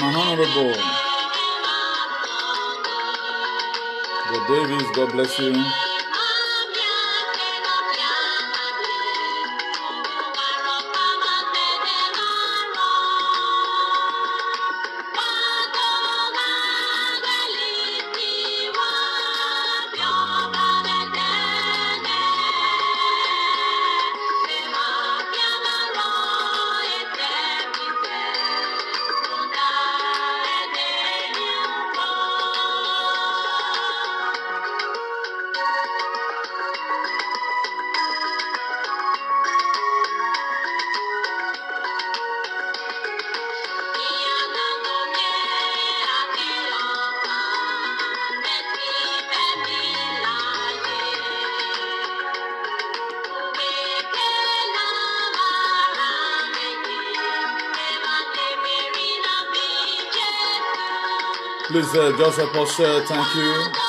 My honorable Brother Davis, God bless you. Please, Joseph Posher, thank you.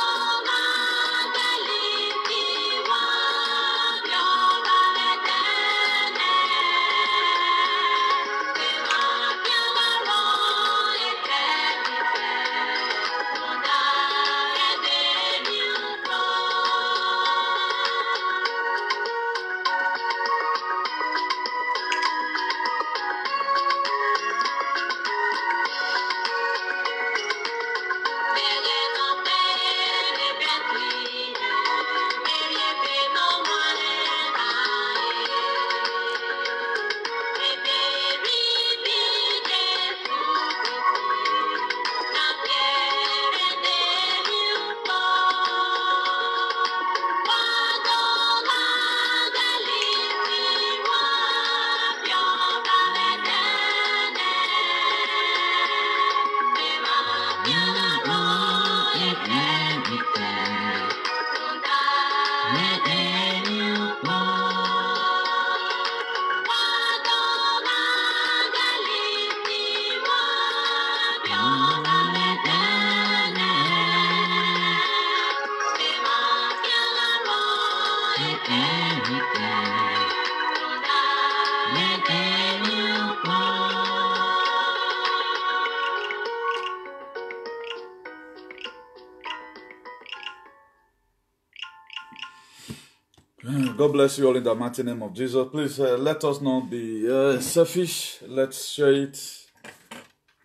God bless you all in the mighty name of Jesus. Please let us not be selfish. Let's share it.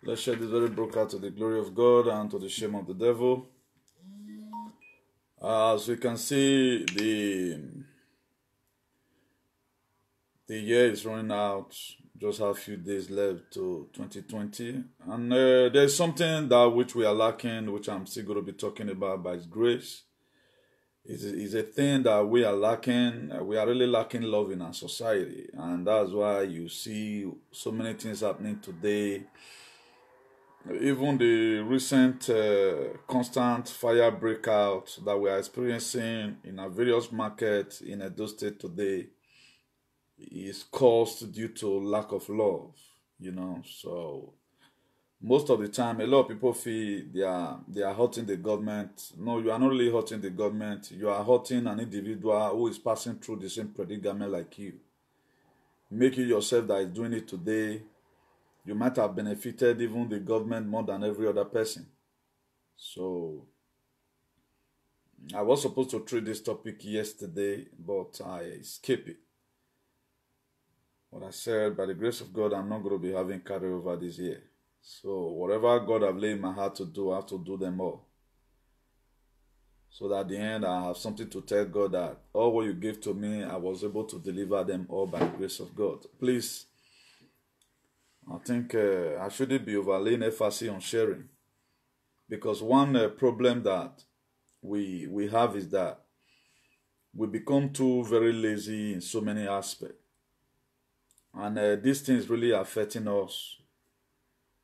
Let's share this very broadcast to the glory of God and to the shame of the devil. As we can see, the year is running out. Just have a few days left to 2020. And there's something that which we are lacking, which I'm still going to be talking about by His grace. It's a thing that we are lacking. We are really lacking love in our society. And that's why you see so many things happening today. Even the recent constant fire breakout that we are experiencing in our various markets in Edo State today is caused due to lack of love, So most of the time, a lot of people feel they are hurting the government. No, you are not really hurting the government. You are hurting an individual who is passing through the same predicament like you. Make you yourself that is doing it today. You might have benefited even the government more than every other person. So I was supposed to treat this topic yesterday, but I escaped it. But I said, by the grace of God, I'm not going to be having carryover this year. So whatever God have laid in my heart to do, I have to do them all. So that at the end, I have something to tell God that all what you gave to me, I was able to deliver them all by the grace of God. Please, I think I shouldn't be overlaying emphasis on sharing. Because one problem that we have is that we become too very lazy in so many aspects. And this thing is really affecting us.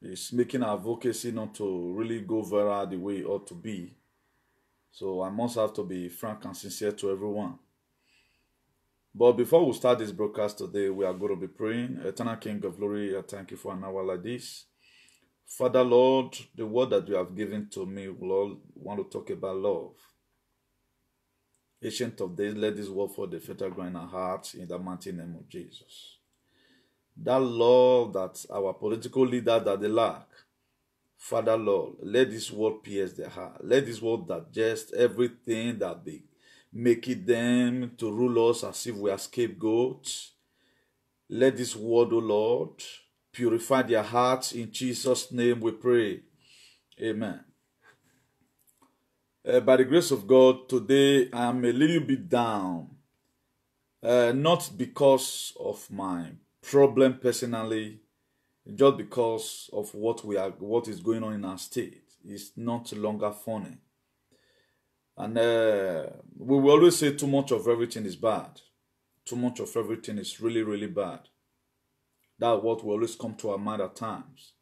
It's making our advocacy not to really go viral the way it ought to be. So I must have to be frank and sincere to everyone. But before we start this broadcast today, we are going to be praying. Eternal King of Glory, I thank you for an hour like this. Father, Lord, the word that you have given to me, Lord, want to talk about love. Ancient of days, let this word for the fertile ground in our hearts in the mighty name of Jesus. That love that our political leaders that they lack, Father, Lord, let this word pierce their heart. Let this word digest everything that they make it them to rule us as if we are scapegoats. Let this word, O Lord, purify their hearts. In Jesus' name we pray. Amen. By the grace of God, today I am a little bit down. Not because of my problem personally, just because of what is going on in our state. It's not longer funny. And we will always say too much of everything is bad. Too much of everything is really, really bad. That's what will always come to our mind at times.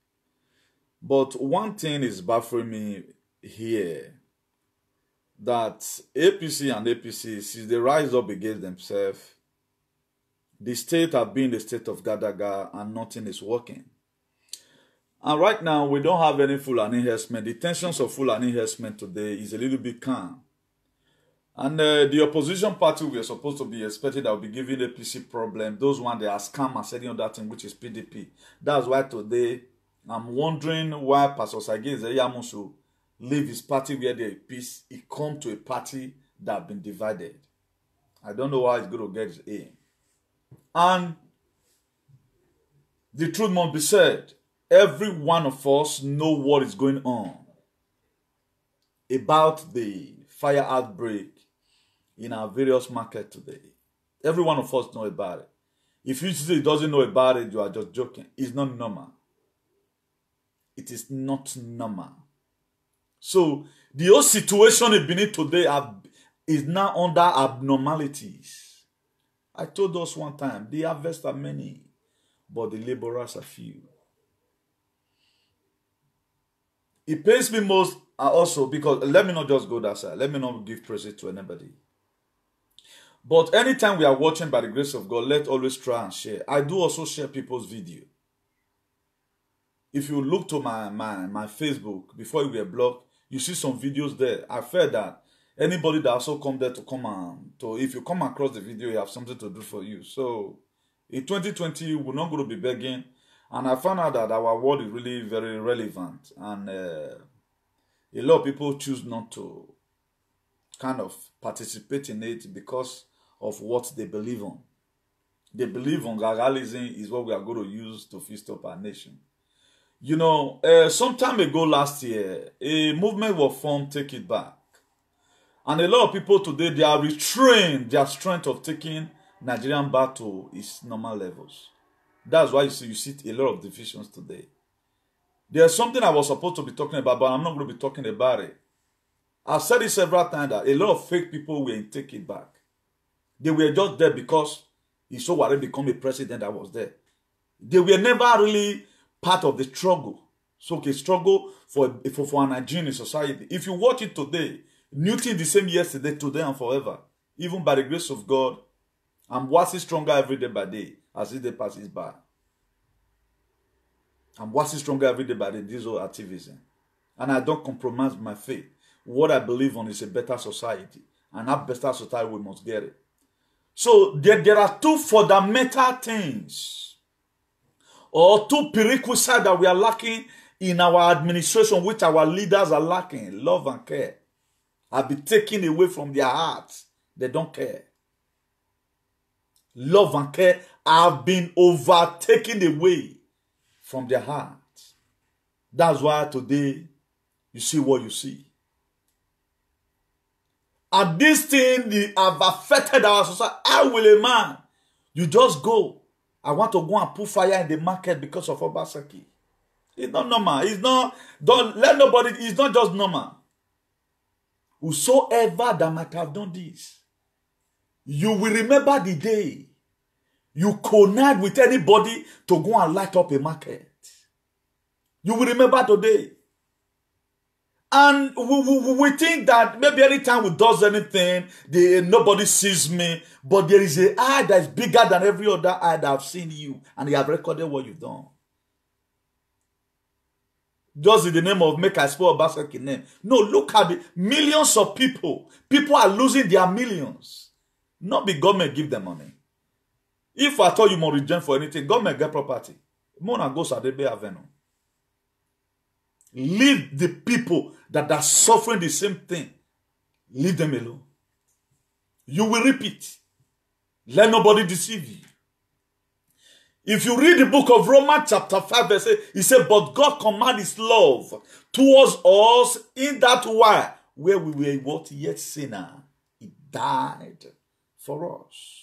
But one thing is baffling me here, that APC and APC, since they rise up against themselves, the state have been the state of Gadaga and nothing is working. And right now, we don't have any Fulani herdsmen. The tensions of Fulani herdsmen today is a little bit calm. And the opposition party we are supposed to be expecting that will be giving APC problem, those ones they are scam and setting on that thing, which is PDP. That's why today, I'm wondering why Pastor Sagi Zeyamusu leave his party where there is peace. He come to a party that has been divided. I don't know how he's going to get his aim. And the truth must be said. Every one of us know what is going on about the fire outbreak in our various markets today. Every one of us know about it. If you say it doesn't know about it, you are just joking. It's not normal. It is not normal. So the whole situation in Benin today is now under abnormalities. I told us one time, the harvest are many, but the laborers are few. It pains me most also because, let me not just go that side. Let me not give praise to anybody. But anytime we are watching by the grace of God, let's always try and share. I do also share people's video. If you look to my Facebook, before you were blocked, you see some videos there. I felt that anybody that also come there to come and if you come across the video, you have something to do for you. So in 2020, we're not going to be begging. And I found out that our word is really very relevant. And a lot of people choose not to kind of participate in it because of what they believe on. They believe on Gagalism is what we are going to use to feast up our nation. You know, some time ago last year, a movement was formed, Take It Back. And a lot of people today, they are retrained their strength of taking Nigerian back to its normal levels. That's why you see a lot of divisions today. There's something I was supposed to be talking about, but I'm not going to be talking about it. I've said it several times that a lot of fake people were in Take It Back. They were just there because he so already become a president that was there. They were never really part of the struggle. So okay, struggle for a Nigerian society. If you watch it today, new thing the same yesterday, today, and forever. Even by the grace of God, I'm waxing stronger every day by day as the day passes by. I'm waxing stronger every day by day, this whole activism. And I don't compromise my faith. What I believe on is a better society. And that better society, we must get it. So there are two fundamental things or two prerequisites that we are lacking in our administration, which our leaders are lacking: love and care. Have been taken away from their hearts. They don't care. Love and care have been overtaken away from their hearts. That's why today you see what you see. And this thing have affected our society. How will a man, you just go, I want to go and put fire in the market because of Obaseki? It's not normal. It's not, don't let nobody, it's not just normal. Whosoever that might have done this, you will remember the day you connived with anybody to go and light up a market. You will remember today. And we think that maybe anytime we do anything, nobody sees me. But there is an eye that is bigger than every other eye that have seen you. And they have recorded what you've done. Just in the name of make I spoil Obaseki name. No, look at it. Millions of people. People are losing their millions. Not the government give them money. If I told you more reject for anything, government get property. Mona goes at the Avenue. Leave the people that are suffering the same thing. Leave them alone. You will repeat. Let nobody deceive you. If you read the book of Romans chapter 5 verse 8, he said, but God commanded his love towards us in that while where we were what yet sinner, he died for us.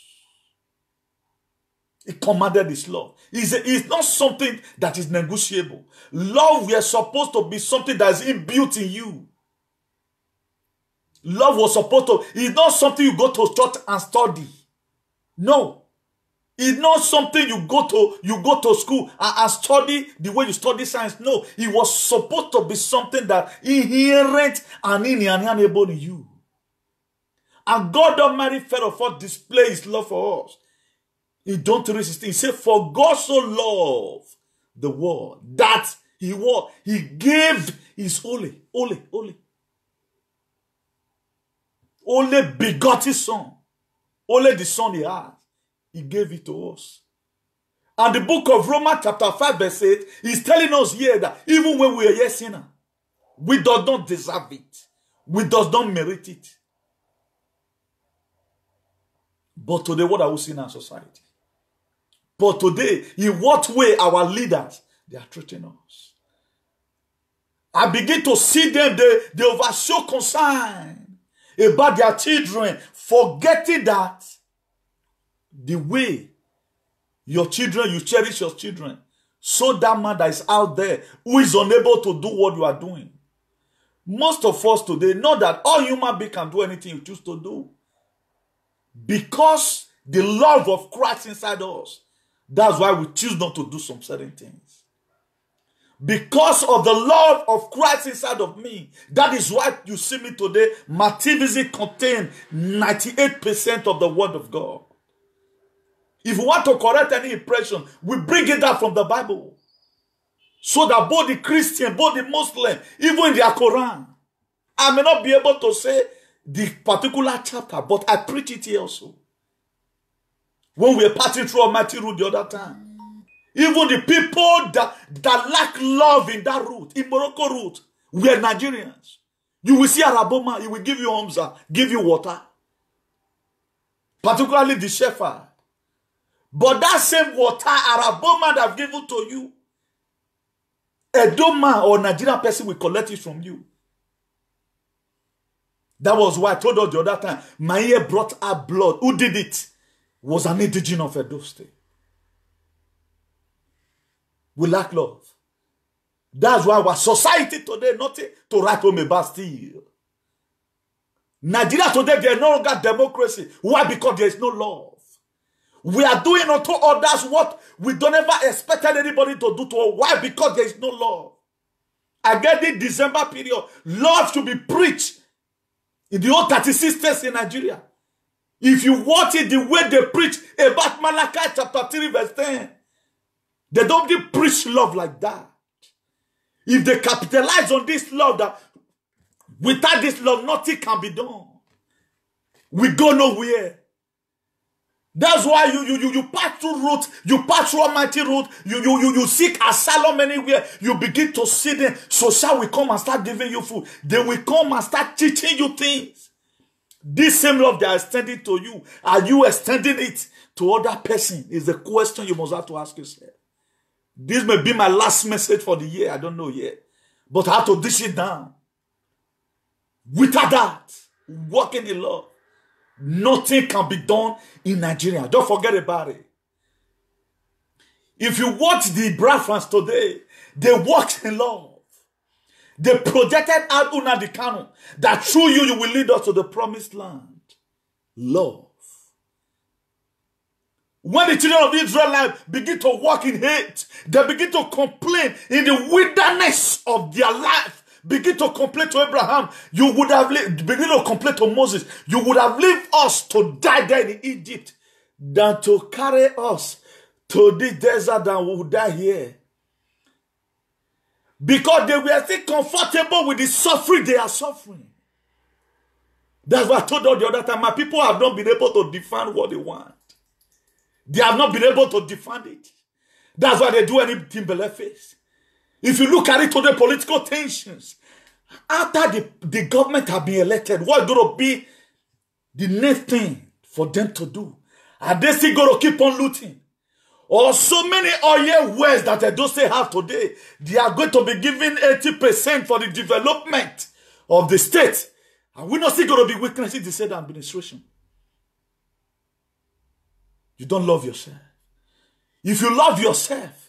He commanded his love. It's not something that is negotiable. Love, we are supposed to be something that is inbuilt in you. Love was supposed to, it's not something you go to church and study. No. It's not something you go to school and study the way you study science. No. It was supposed to be something that inherent and inalienable in you. And God Almighty first of all display his love for us. He don't resist. He said, for God so loved the world that he gave his only begotten son. Only the son he has. He gave it to us. And the book of Romans chapter 5 verse 8 is telling us here that even when we are yet sinner, we do not deserve it. We do not merit it. But today, what are we seeing in our society? But today, in what way our leaders, they are treating us? I begin to see them, they overshow concern about their children, forgetting that the way your children, you cherish your children, so that man that is out there who is unable to do what you are doing. Most of us today know that all human beings can do anything you choose to do. Because the love of Christ inside us, that's why we choose not to do some certain things. Because of the love of Christ inside of me, that is why you see me today. My TVZ contains 98% of the word of God. If you want to correct any impression, we bring it out from the Bible. So that both the Christian, both the Muslim, even in their Quran, I may not be able to say the particular chapter, but I preach it here also. When we were passing through Almighty Road the other time, even the people that lack love in that route, in Morocco route, we are Nigerians. You will see Araboma, he will give you Hamza, give you water. Particularly the shepherd. But that same water, Araboma that have given to you, Edoma or Nigerian person will collect it from you. That was why I told us the other time, my ear brought out blood. Who did it? Was an indigenous of Edo State. We lack love. That's why our society today, nothing to write home about still. Nigeria today, there is no longer democracy. Why? Because there is no love. We are doing unto others what we don't ever expect anybody to do to us. Why? Because there is no love. I get the December period. Love should be preached in the whole 36 states in Nigeria. If you watch it the way they preach about Malachi chapter 3 verse 10, they don't preach love like that. If they capitalize on this love, that without this love, nothing can be done. We go nowhere. That's why you pass through road, you pass through Almighty road, you seek asylum anywhere, you begin to see them. Social will come and start giving you food. They will come and start teaching you things. This same love they are extending to you, are you extending it to other person? Is the question you must have to ask yourself. This may be my last message for the year, I don't know yet. But I have to dish it down. Without that, walking in love, nothing can be done in Nigeria. Don't forget about it. If you watch the Biafrans today, they walked in love. They projected out Nnamdi Kanu that through you will lead us to the promised land. Love. When the children of Israel begin to walk in hate, they begin to complain in the wilderness of their life. Begin to complain to Abraham. You would have begin to complain to Moses. You would have left us to die there in Egypt than to carry us to this desert and we would die here. Because they were still comfortable with the suffering they are suffering. That's what I told you the other time. My people have not been able to defend what they want. They have not been able to defend it. That's why they do anything but face. If you look at it today, political tensions, after the government have been elected, what's going to be the next thing for them to do? Are they still going to keep on looting? Or so many oil wells that they don't still have today, they are going to be given 80% for the development of the state. And we're not still going to be witnessing the state administration. You don't love yourself. If you love yourself,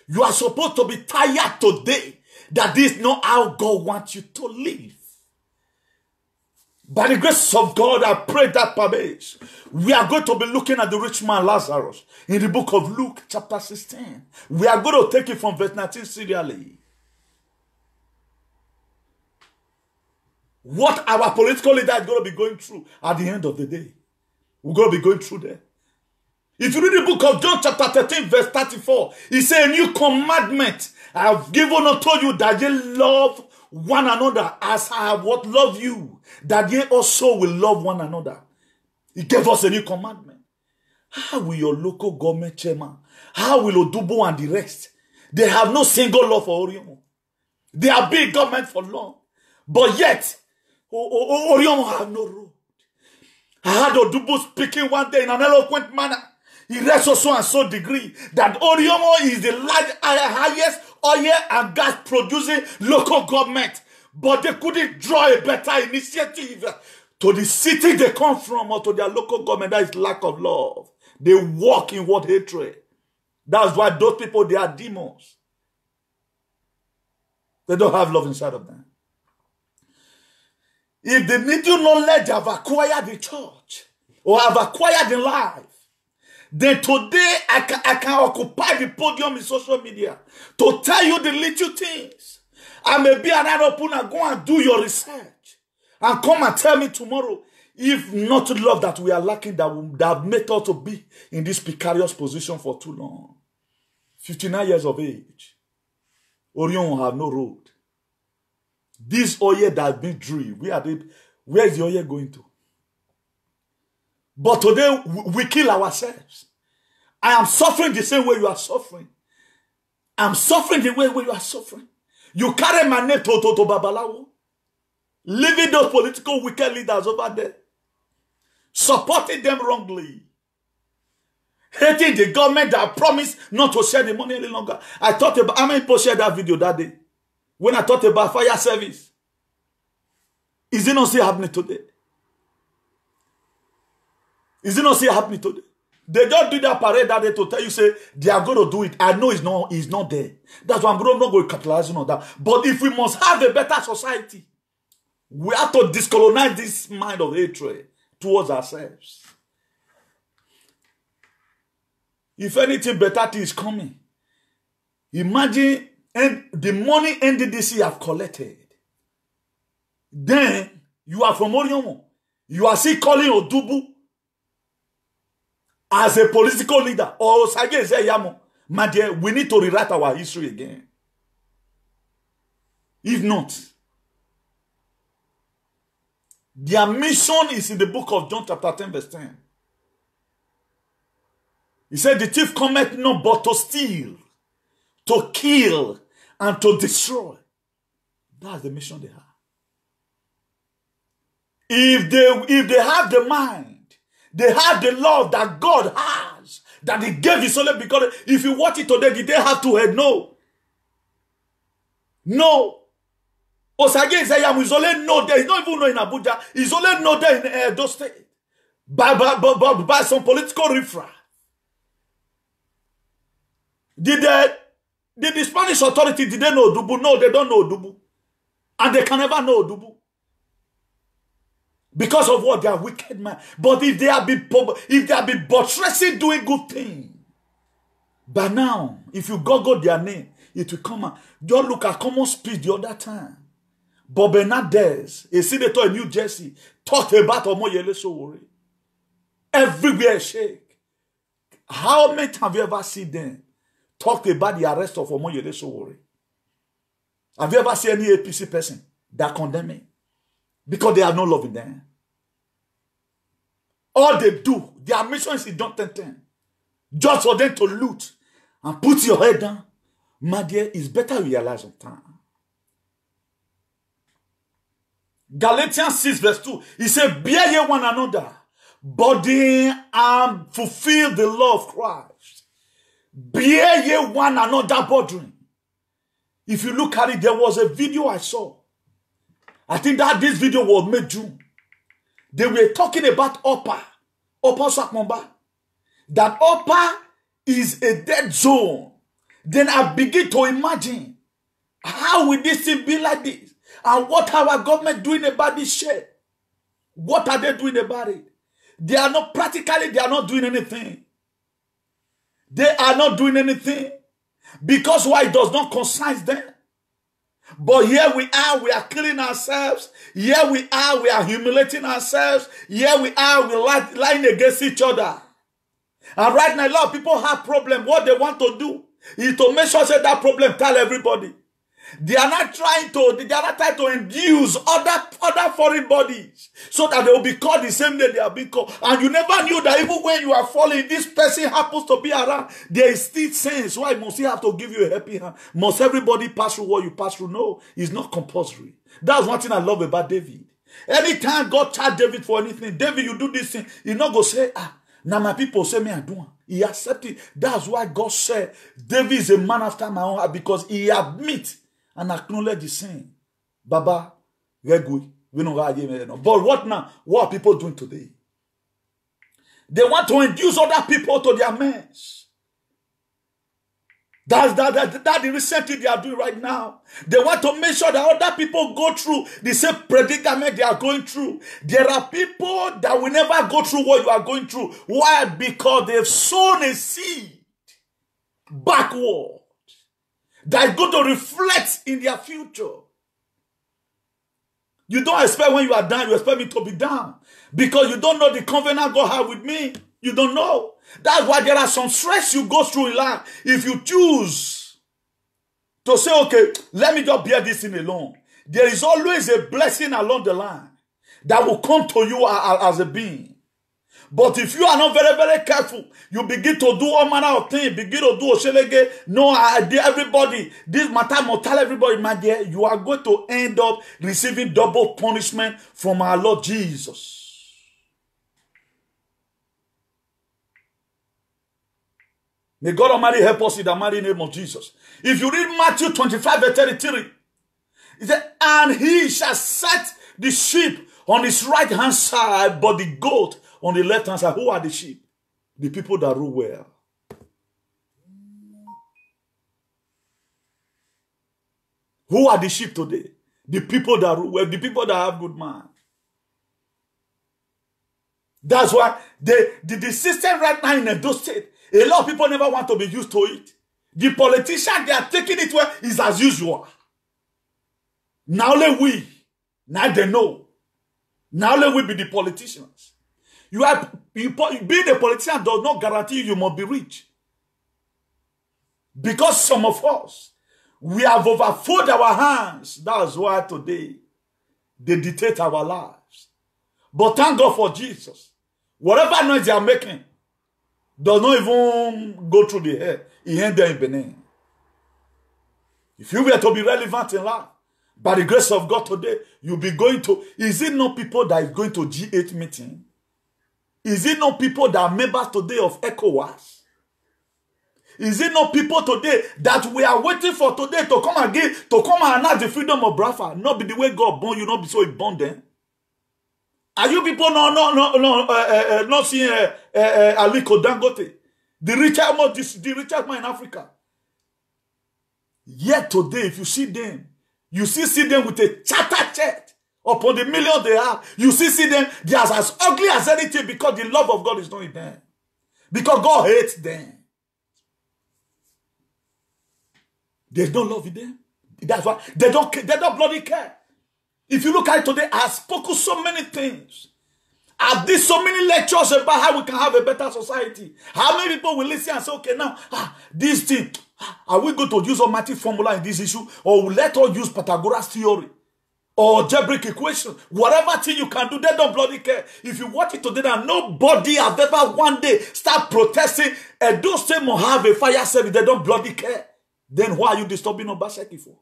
you are supposed to be tired today that this is not how God wants you to live. By the grace of God, I pray that permits. We are going to be looking at the rich man Lazarus in the book of Luke chapter 16. We are going to take it from verse 19 serially. What our political leader is going to be going through at the end of the day. We're going to be going through there. If you read the book of John chapter 13 verse 34, he says, a new commandment I have given unto you, that ye love one another as I have what love you, that ye also will love one another. He gave us a new commandment. How will your local government chairman, how will Odubo and the rest, they have no single law for Oriomo. They are big government for long, but yet Oriomo have no road. I had Odubo speaking one day in an eloquent manner. He read so and so degree that Oriomo is the highest oil and gas producing local government. But they couldn't draw a better initiative to the city they come from or to their local government. That is lack of love. They walk in what hatred. That's why those people, they are demons. They don't have love inside of them. If they need you knowledge have acquired the church or have acquired the life, then today I can occupy the podium in social media to tell you the little things. I may be an opener, go and do your research and come and tell me tomorrow, if not love that we are lacking, that have made us to be in this precarious position for too long. 59 years of age. Orion will have no road. This oil that has been drilled, where is the oil going to? But today, we kill ourselves. I am suffering the same way you are suffering. I'm suffering the way you are suffering. You carry my name to Babalawo, leaving those political wicked leaders over there, supporting them wrongly, hating the government that promised not to share the money any longer. I thought about, how many people shared that video that day? When I thought about fire service. Is it not still happening today? Is it not still happening today? They just do that parade that day to tell you, say, they are going to do it. I know it's not there. That's why I'm not going to capitalize on that. But if we must have a better society, we have to discolonize this mind of hatred towards ourselves. If anything better is coming, imagine and the money NDDC have collected, then you are from Oriomo. You are still calling Odubu as a political leader. Or Sage Zeyamo. My dear, we need to rewrite our history again. If not, their mission is in the book of John chapter 10 verse 10. He said, the thief cometh not but to steal, to kill, and to destroy. That's the mission they have. If they have the mind, they have the love that God has, that He gave His only because if you watch it today, did they have two heads? No. No. Osage Isayam is only know there. He's not even know in Abuja. He's only know there in Edo State. By some political riffraff. Did the Spanish authority, did they know Odubu? No, they don't know Odubu. And they can never know Odubu. Because of what? They are wicked men. But if they have been buttressing doing good things, but now, if you Google their name, it will come out. Just look at Common Speech the other time. Bob Bernardez, a senator in New Jersey, talked about Omoyele Sowore. Everywhere shake. How many times have you ever seen them talk about the arrest of Omoyele Sowore? Have you ever seen any APC person that condemn it? Because they have no love in them. All they do, their mission is in John 10:10. Just for them to loot and put your head down. My dear, it's better you realize on time. Galatians 6 verse 2, he said, bear ye one another, body and fulfill the law of Christ. Bear ye one another burden. If you look at it, there was a video I saw. I think that this video was made June. They were talking about Upper Sakmomba. That Upper is a dead zone. Then I begin to imagine, how will this thing be like this? And what our government doing about this shit? What are they doing about it? They are not, practically, they are not doing anything. They are not doing anything. Because why? It does not concern them. But here we are killing ourselves. Here we are humiliating ourselves. Here we are lying against each other. And right now, a lot of people have problems. What they want to do is to make sure that problem tell everybody. They are not trying to induce other foreign bodies so that they will be called the same day they are being called. And you never knew that even when you are falling, this person happens to be around. There is still sense. Why must he have to give you a happy hand? Must everybody pass through what you pass through? No, it's not compulsory. That's one thing I love about David. Anytime God charged David for anything, David, you do this thing, he not go say, now my people say me I do. He accepted. That's why God said David is a man after my own heart, because he admits and acknowledge the sin. Baba, we don't. But what now? What are people doing today? They want to induce other people to their mess. That's the recent thing they are doing right now. They want to make sure that other people go through the same predicament they are going through. There are people that will never go through what you are going through. Why? Because they've sown a seed backward that is going to reflect in their future. You don't expect when you are down, you expect me to be down. Because you don't know the covenant God has with me. You don't know. That's why there are some stress you go through in life. If you choose to say, okay, let me just bear this thing alone, there is always a blessing along the line that will come to you as a being. But if you are not very, very careful, you begin to do all manner of things, begin to do oshelege. No, everybody, this matter must tell everybody, my dear, you are going to end up receiving double punishment from our Lord Jesus. May God Almighty help us in the mighty name of Jesus. If you read Matthew 25 verse 33, it said, and he shall set the sheep on his right hand side, but the goat on the left hand side. Who are the sheep? The people that rule well. Who are the sheep today? The people that rule well, the people that have good mind. That's why the system right now in Edo State, a lot of people never want to be used to it. The politicians, they are taking it where it's as usual. Now only we. Now they know. Now only we be the politicians. Being a politician does not guarantee you must be rich. Because some of us, we have overfilled our hands. That's why today, they dictate our lives. But thank God for Jesus. Whatever noise they are making, does not even go through the air. He ain't there in Benin. If you were to be relevant in life, by the grace of God today, you'll be going to... Is it not people that is going to G8 meeting? Is it not people that are members today of ECOWAS? Is it not people today that we are waiting for today to come again, to come and announce the freedom of Biafra? Not be the way God born you, not be so he born them. Are you people not seeing Aliko Dangote, the richest man in Africa? Yet today, if you see them, you see them with a charter jet upon the million they have. You see them, they are as ugly as anything because the love of God is not in them. Because God hates them. There's no love in them. That's why they don't bloody care. If you look at it today, I have spoken so many things. I've did so many lectures about how we can have a better society. How many people will listen and say, okay, now, this thing, are we going to use Almighty formula in this issue? Or will let us use Pythagoras theory? Or algebraic equation? Whatever thing you can do, they don't bloody care. If you watch it today, now nobody has ever one day start protesting and those same will have a fire service, they don't bloody care. Then why are you disturbing Obaseki for?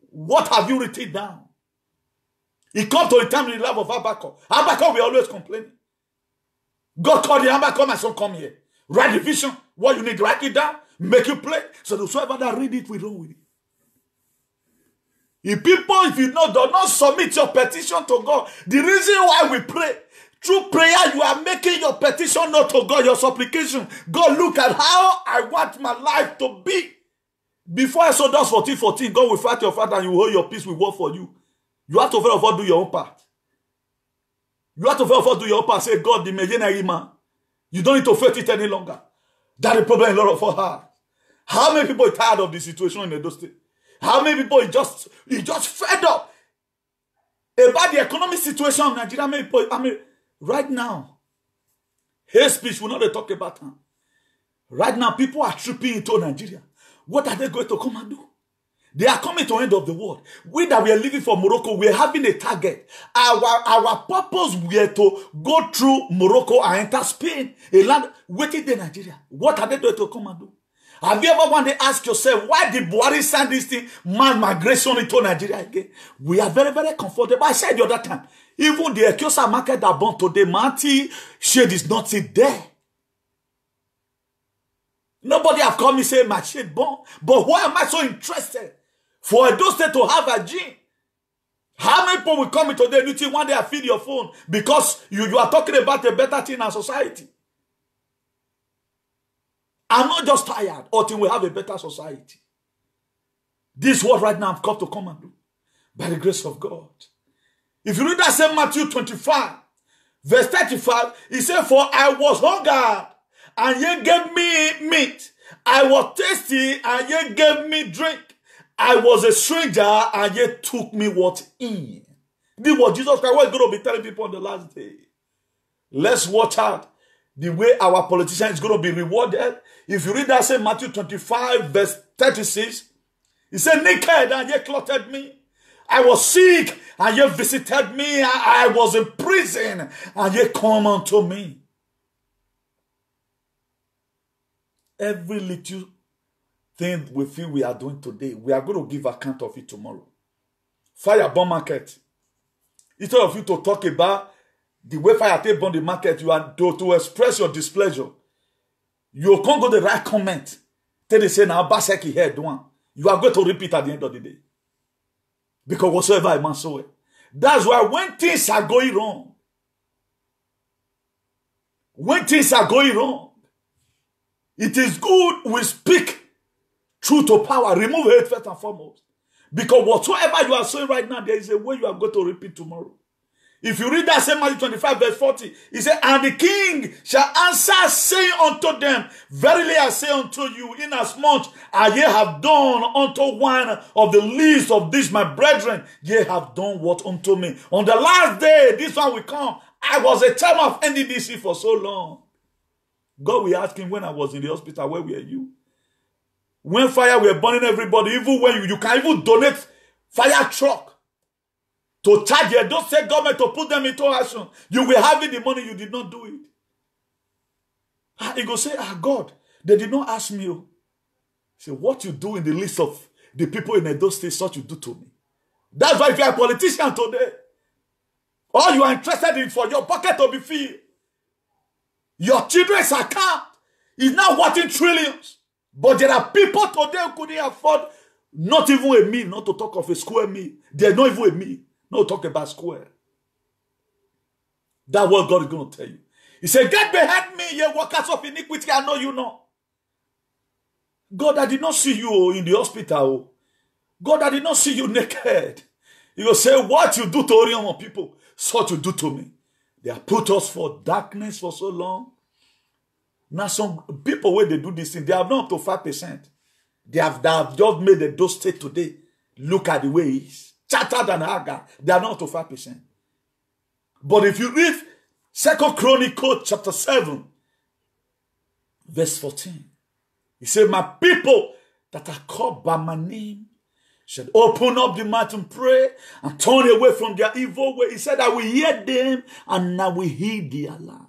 What have you written down? It comes to a time in the life of Habakkuk. Habakkuk, we always complaining. God called the Habakkuk, my son, come here. Write the vision. What you need, write it down. Make you play. So whosoever that read it, we run with it. If people, if you know, do not submit your petition to God, the reason why we pray, through prayer, you are making your petition not to God, your supplication. God, look at how I want my life to be. Before Exodus 14:14, God will fight your fight and you hold your peace, will work for you. You have to first of all do your own part. You have to first of all do your own part. Say, God, the Meyenari man. You don't need to fight it any longer. That's the problem a lot of us have. How many people are tired of the situation in Edo State? How many people just fed up about the economic situation in Nigeria? Many people, right now, hate speech will not talk about them. Right now, people are tripping into Nigeria. What are they going to come and do? They are coming to the end of the world. We that we are living for Morocco, we are having a target. Our purpose were to go through Morocco and enter Spain, a land waiting in Nigeria. What are they going to come and do? Have you ever one day asked yourself, why did Buhari send this thing, mass migration into Nigeria again? We are very, very comfortable. I said the other time, even the Ekiosa market that born today, Manti shade is not still there. Nobody have come and say my shade born. But why am I so interested for Edo State to have a gene? How many people will come in today and you think one day I feed your phone because you are talking about a better thing in our society? I'm not just tired until we have a better society. This is what right now I've come to come and do. By the grace of God. If you read that same Matthew 25, verse 35, he said, for I was hungered, and ye gave me meat. I was thirsty, and ye gave me drink. I was a stranger, and ye took me what in. This was Jesus Christ. What is going to be telling people on the last day? Let's watch out the way our politician is going to be rewarded. If you read that same Matthew 25, verse 36, he said, naked, and ye clothed me. I was sick, and ye visited me. I was in prison, and ye come unto me. Every little thing we feel we are doing today, we are going to give account of it tomorrow. Fireborn market. Instead of you to talk about the way fire take burn the market, you are to express your displeasure. You can't go the right comment. Tell they say now Baseki head one. You are going to repeat at the end of the day. Because whatsoever a man sow it. That's why when things are going wrong, it is good we speak truth to power. Remove hate first and foremost. Because whatsoever you are saying right now, there is a way you are going to repeat tomorrow. If you read that same Matthew 25 verse 40, he said, and the king shall answer, saying unto them, verily I say unto you, inasmuch as ye have done unto one of the least of these my brethren, ye have done what unto me. On the last day, this one will come. I was a chairman of NDDC for so long. God will ask him, when I was in the hospital, where were you? When fire were burning everybody, even when you can even donate fire truck to charge your don't say government to put them into action. You will have the money, you did not do it. He go say, God, they did not ask me. Say, what you do in the list of the people in those states, what you do to me. That's why if you are a politician today, all you are interested in for your pocket to be filled, your children's account is now worth trillions. But there are people today who couldn't afford not even a meal, not to talk of a square meal. There's not even a meal. No talk about square. That's what God is going to tell you. He said, get behind me, ye workers of iniquity, I know you know. God, I did not see you in the hospital. God, I did not see you naked. He will say, what you do to Orion people, such you do to me. They have put us for darkness for so long. Now some people, when they do this thing, they have not up to 5%. They have just made the dose state today. Look at the way it is. Chattered and Hagar, they are not to 5%. But if you read 2 Chronicles chapter 7, verse 14, he said, my people that are called by my name should open up the mouth and pray and turn away from their evil way. He said, I will hear them and I will heed their land.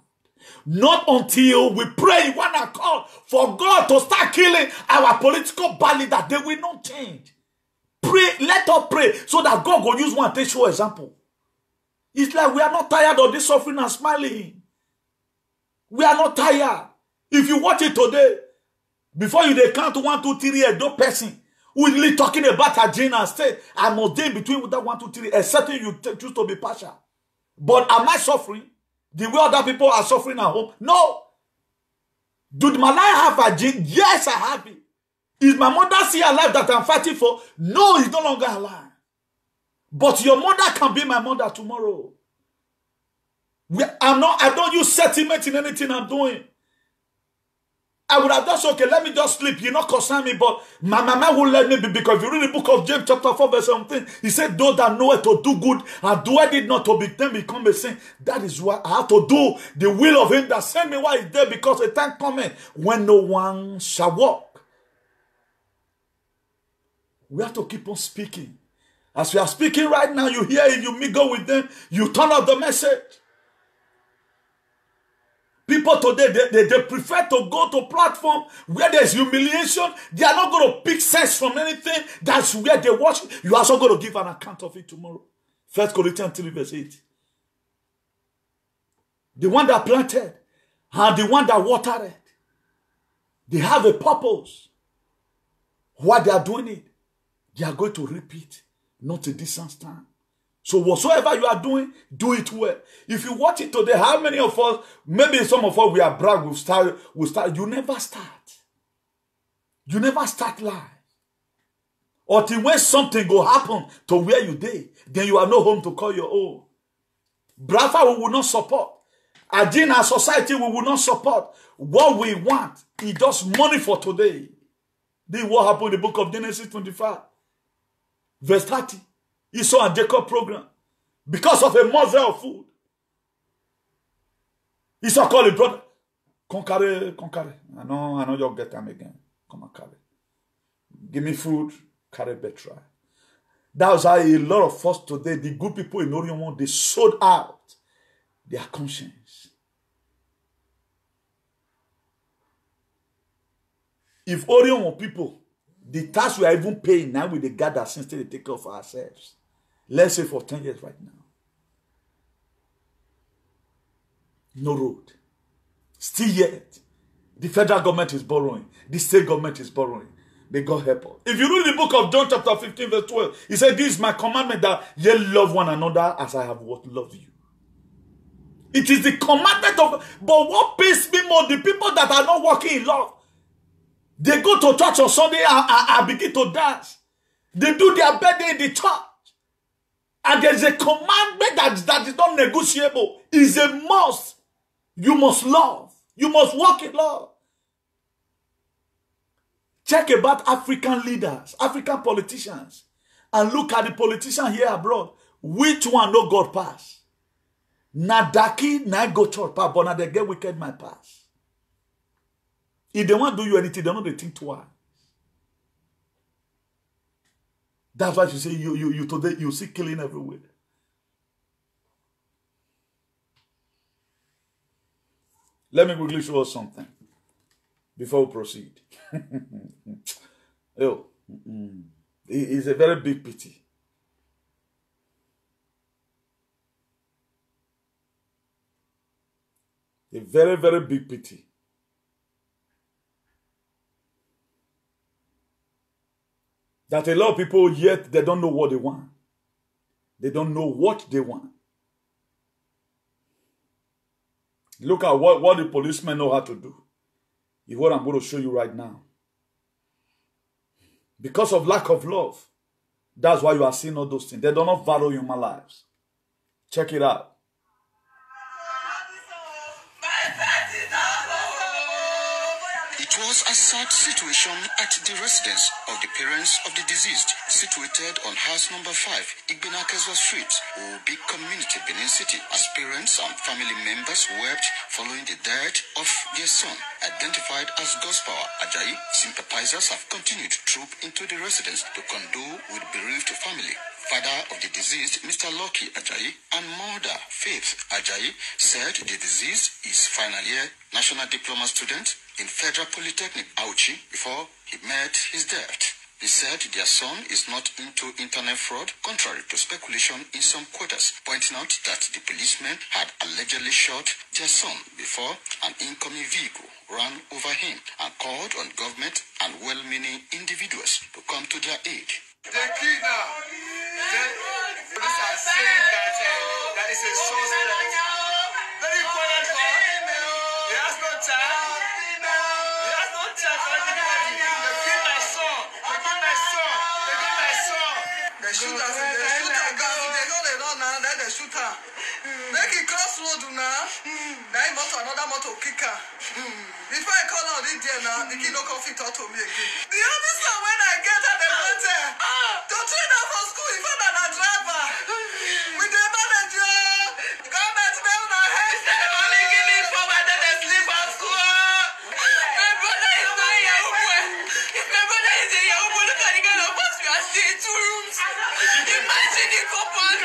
Not until we pray in one accord for God to start killing our political body that they will not change. Pray, let us pray so that God will use one to show example. It's like we are not tired of this suffering and smiling. We are not tired. If you watch it today, before you they count 1, 2, 3, a dope person who is really talking about agenda and state, I must be between that 1, 2, 3, except you choose to be partial. But am I suffering the way other people are suffering at home? No. Did my life have a gene? Yes, I have it. Is my mother still alive that I'm fighting for? No, he's no longer alive. But your mother can be my mother tomorrow. I don't use sentiment in anything I'm doing. I would have just, okay, let me just sleep. You not concern me, but my mama will let me be, because if you read the book of James chapter 4 verse 17, he said, those that know it to do good and do it not to be them become a sin. That is why I have to do the will of him that sent me while he's there, because a time coming when no one shall walk. We have to keep on speaking. As we are speaking right now, you hear it, you mingle with them, you turn off the message. People today, they prefer to go to platform where there's humiliation. They are not going to pick sense from anything. That's where they watch. You are also going to give an account of it tomorrow. 1 Corinthians 3 verse 8. The one that planted and the one that watered it, they have a purpose. Why they are doing it, they are going to repeat, not a distance time. So whatsoever you are doing, do it well. If you watch it today, how many of us, maybe some of us, we are brag, we'll start. You never start. You never start live. Until when something go happen to where you dey, then you have no home to call your own. Brava, we will not support. Again, our society, we will not support. What we want is just money for today. This is what happened in the book of Genesis 25. Verse 30. Esau and Jacob program. Because of a morsel of food. Esau called his brother. Come carry. I know you'll get them again. Come and carry. Give me food, carry betrayal. That was how a lot of us today, the good people in Orion, they sold out their conscience. If Orion people, the tax we are even paying now with the God that since they take care of ourselves. Let's say for 10 years right now. No road. Still yet. The federal government is borrowing. The state government is borrowing. May God help us. If you read the book of John chapter 15 verse 12, he said, this is my commandment that ye love one another as I have loved you. It is the commandment of, but what pains me more, the people that are not walking in love, they go to church on Sunday and begin to dance. They do their birthday in the church. And there's a commandment that is not negotiable. It's a must. You must love. You must walk in love. Check about African leaders, African politicians, and look at the politician here abroad. Which one no God pass? Na daki, na go church pass, but na they get wicked my pass. If they want to do you anything, they don't think twice. That's why you say you today you see killing everywhere. Let me quickly show us something before we proceed. Yo, it's a very big pity. A very, very big pity. That a lot of people, yet they don't know what they want. They don't know what they want. Look at what the policemen know how to do. Is what I'm going to show you right now. Because of lack of love, that's why you are seeing all those things. They do not value human lives. Check it out. It was a sad situation at the residence of the parents of the deceased, situated on house number 5, Igbenakeswa Street, Obi Community, Benin City, as parents and family members wept following the death of their son. Identified as Gospower Ajayi, sympathizers have continued to troop into the residence to condole with bereaved family. Father of the deceased, Mr. Lucky Ajayi, and mother, Faith Ajayi, said the deceased is final year national diploma student in Federal Polytechnic, Auchi, before he met his death. They said their son is not into internet fraud, contrary to speculation in some quarters, pointing out that the policemen had allegedly shot their son before an incoming vehicle ran over him, and called on government and well-meaning individuals to come to their aid. The kidnap. Police are saying that is a suspect. Very important for he has no time. He has no time for anybody. They kill my son. They kill my son. They kill my son. They shoot us. They shoot her. They know they don't now. Then they shoot her. Make it cross road now. Now he motor another motor kick her. Before I call out this day now, the kid no come fit out to me again. The officer when I get at the mountain, to train her for school, he found a driver. With the manager, government mail my head. Only give me for my dad and sleep at school. My brother is not a Yahoo boy. If my brother is a Yahoo boy, look at the kind of house we are staying 2 rooms. Imagine the couple.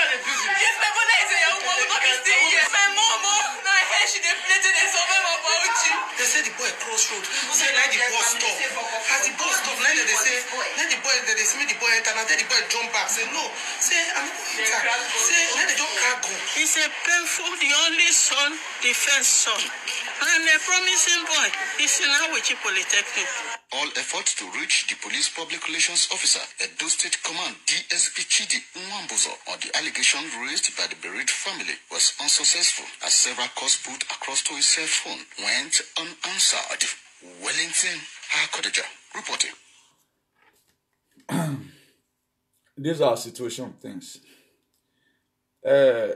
If my brother is a Yahoo boy, we not be staying here. My mom, now I heard she dey play to the survive about you. They say the boy crossroad. Say let the bus stop. As the bus stop, let they say, let the boy, they see me the boy enter. Now tell the boy jump back. Say no. Say I'm not going enter. Say let the don't car go. He's a painful, the only son, the first son, and a promising boy. He's in Awichi Polytechnic. All efforts to reach the police public relations officer, Edo State Command DSP Chidi Nwambuzo, on the allegation raised by the bereaved family was unsuccessful, as several calls put across to his cell phone went unanswered. Wellington Hakodeja reporting. These are situation things.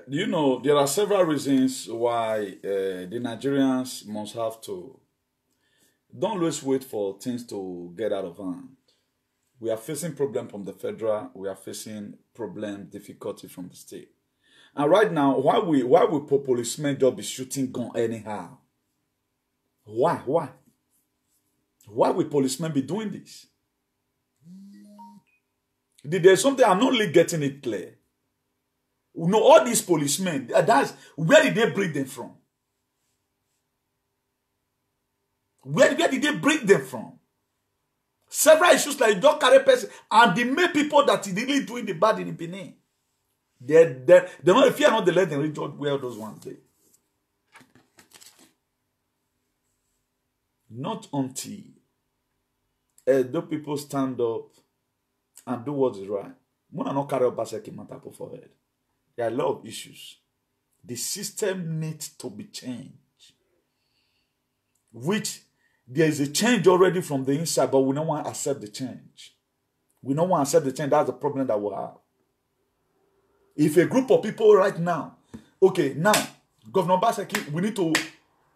You know, there are several reasons why the Nigerians must have to. Don't always wait for things to get out of hand. We are facing problem from the federal. We are facing problem, difficulty from the state. And right now, why will policemen just be shooting gun anyhow? Why? Why will policemen be doing this? There's something I'm not really getting it clear. You know, all these policemen, where did they bring them from? Where did they bring them from? Several issues like don't carry person and the main people that is really doing the bad in Benin. They're not, if you are not, they let them reach out where those ones they. Not until those people stand up and do what is right. When I not carry up basket matter for head. There are a lot of issues. The system needs to be changed. Which there is a change already from the inside, but we don't want to accept the change. We don't want to accept the change. That's the problem that we have. If a group of people right now, okay, now, Governor Obaseki, we need to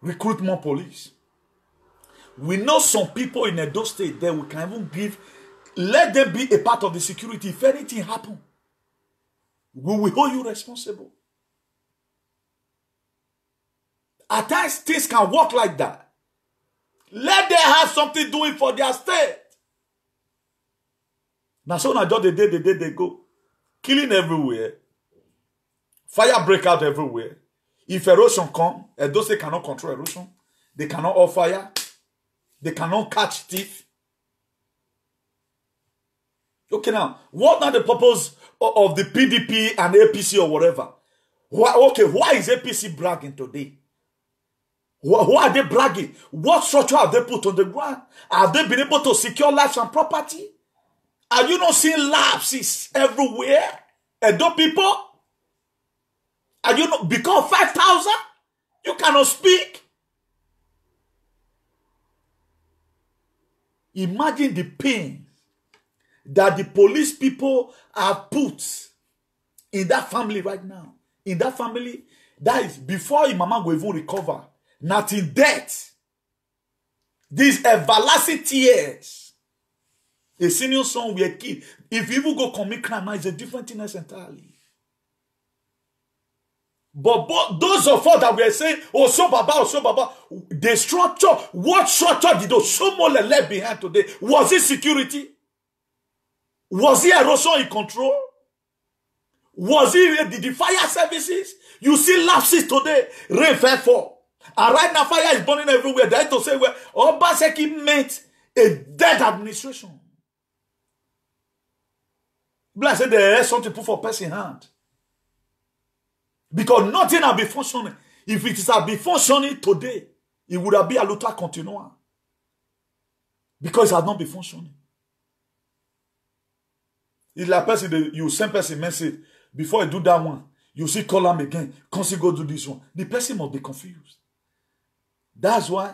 recruit more police. We know some people in Edo State that we can even give, let them be a part of the security. If anything happens, we will hold you responsible. At times, things can work like that. Let them have something doing for their state. Now, so now just the day they go. Killing everywhere. Fire break out everywhere. If erosion come, Edo State cannot control erosion. They cannot off fire. They cannot catch thief. Okay, now, what are the purpose of the PDP and APC or whatever? Why is APC bragging today? Why are they bragging? What structure have they put on the ground? Have they been able to secure lives and property? Are you not seeing lapses everywhere? Edo people? Are you not, because 5,000? You cannot speak? Imagine the pain that the police people have put in that family right now. In that family, that is before your mama will even recover. Not in death. These everlasting tears. A senior son will kill. If you even go commit crime, now it's a different thing entirely. But those of us that were saying, oh, Baba, the structure, what structure did Osomole left behind today? Was it security? Was it erosion in control? Was it the fire services? You see lapses today, rain fell for. And right now fire is burning everywhere. They had to say, well, Obaseki meant a dead administration. But I said there is something put for person hand. Because nothing will be functioning. If it is to be functioning today, it would have been a luta continua. Because it has not been functioning. It's like person, you send person message, before you do that one, you see call them again, consider go do this one. The person must be confused. That's why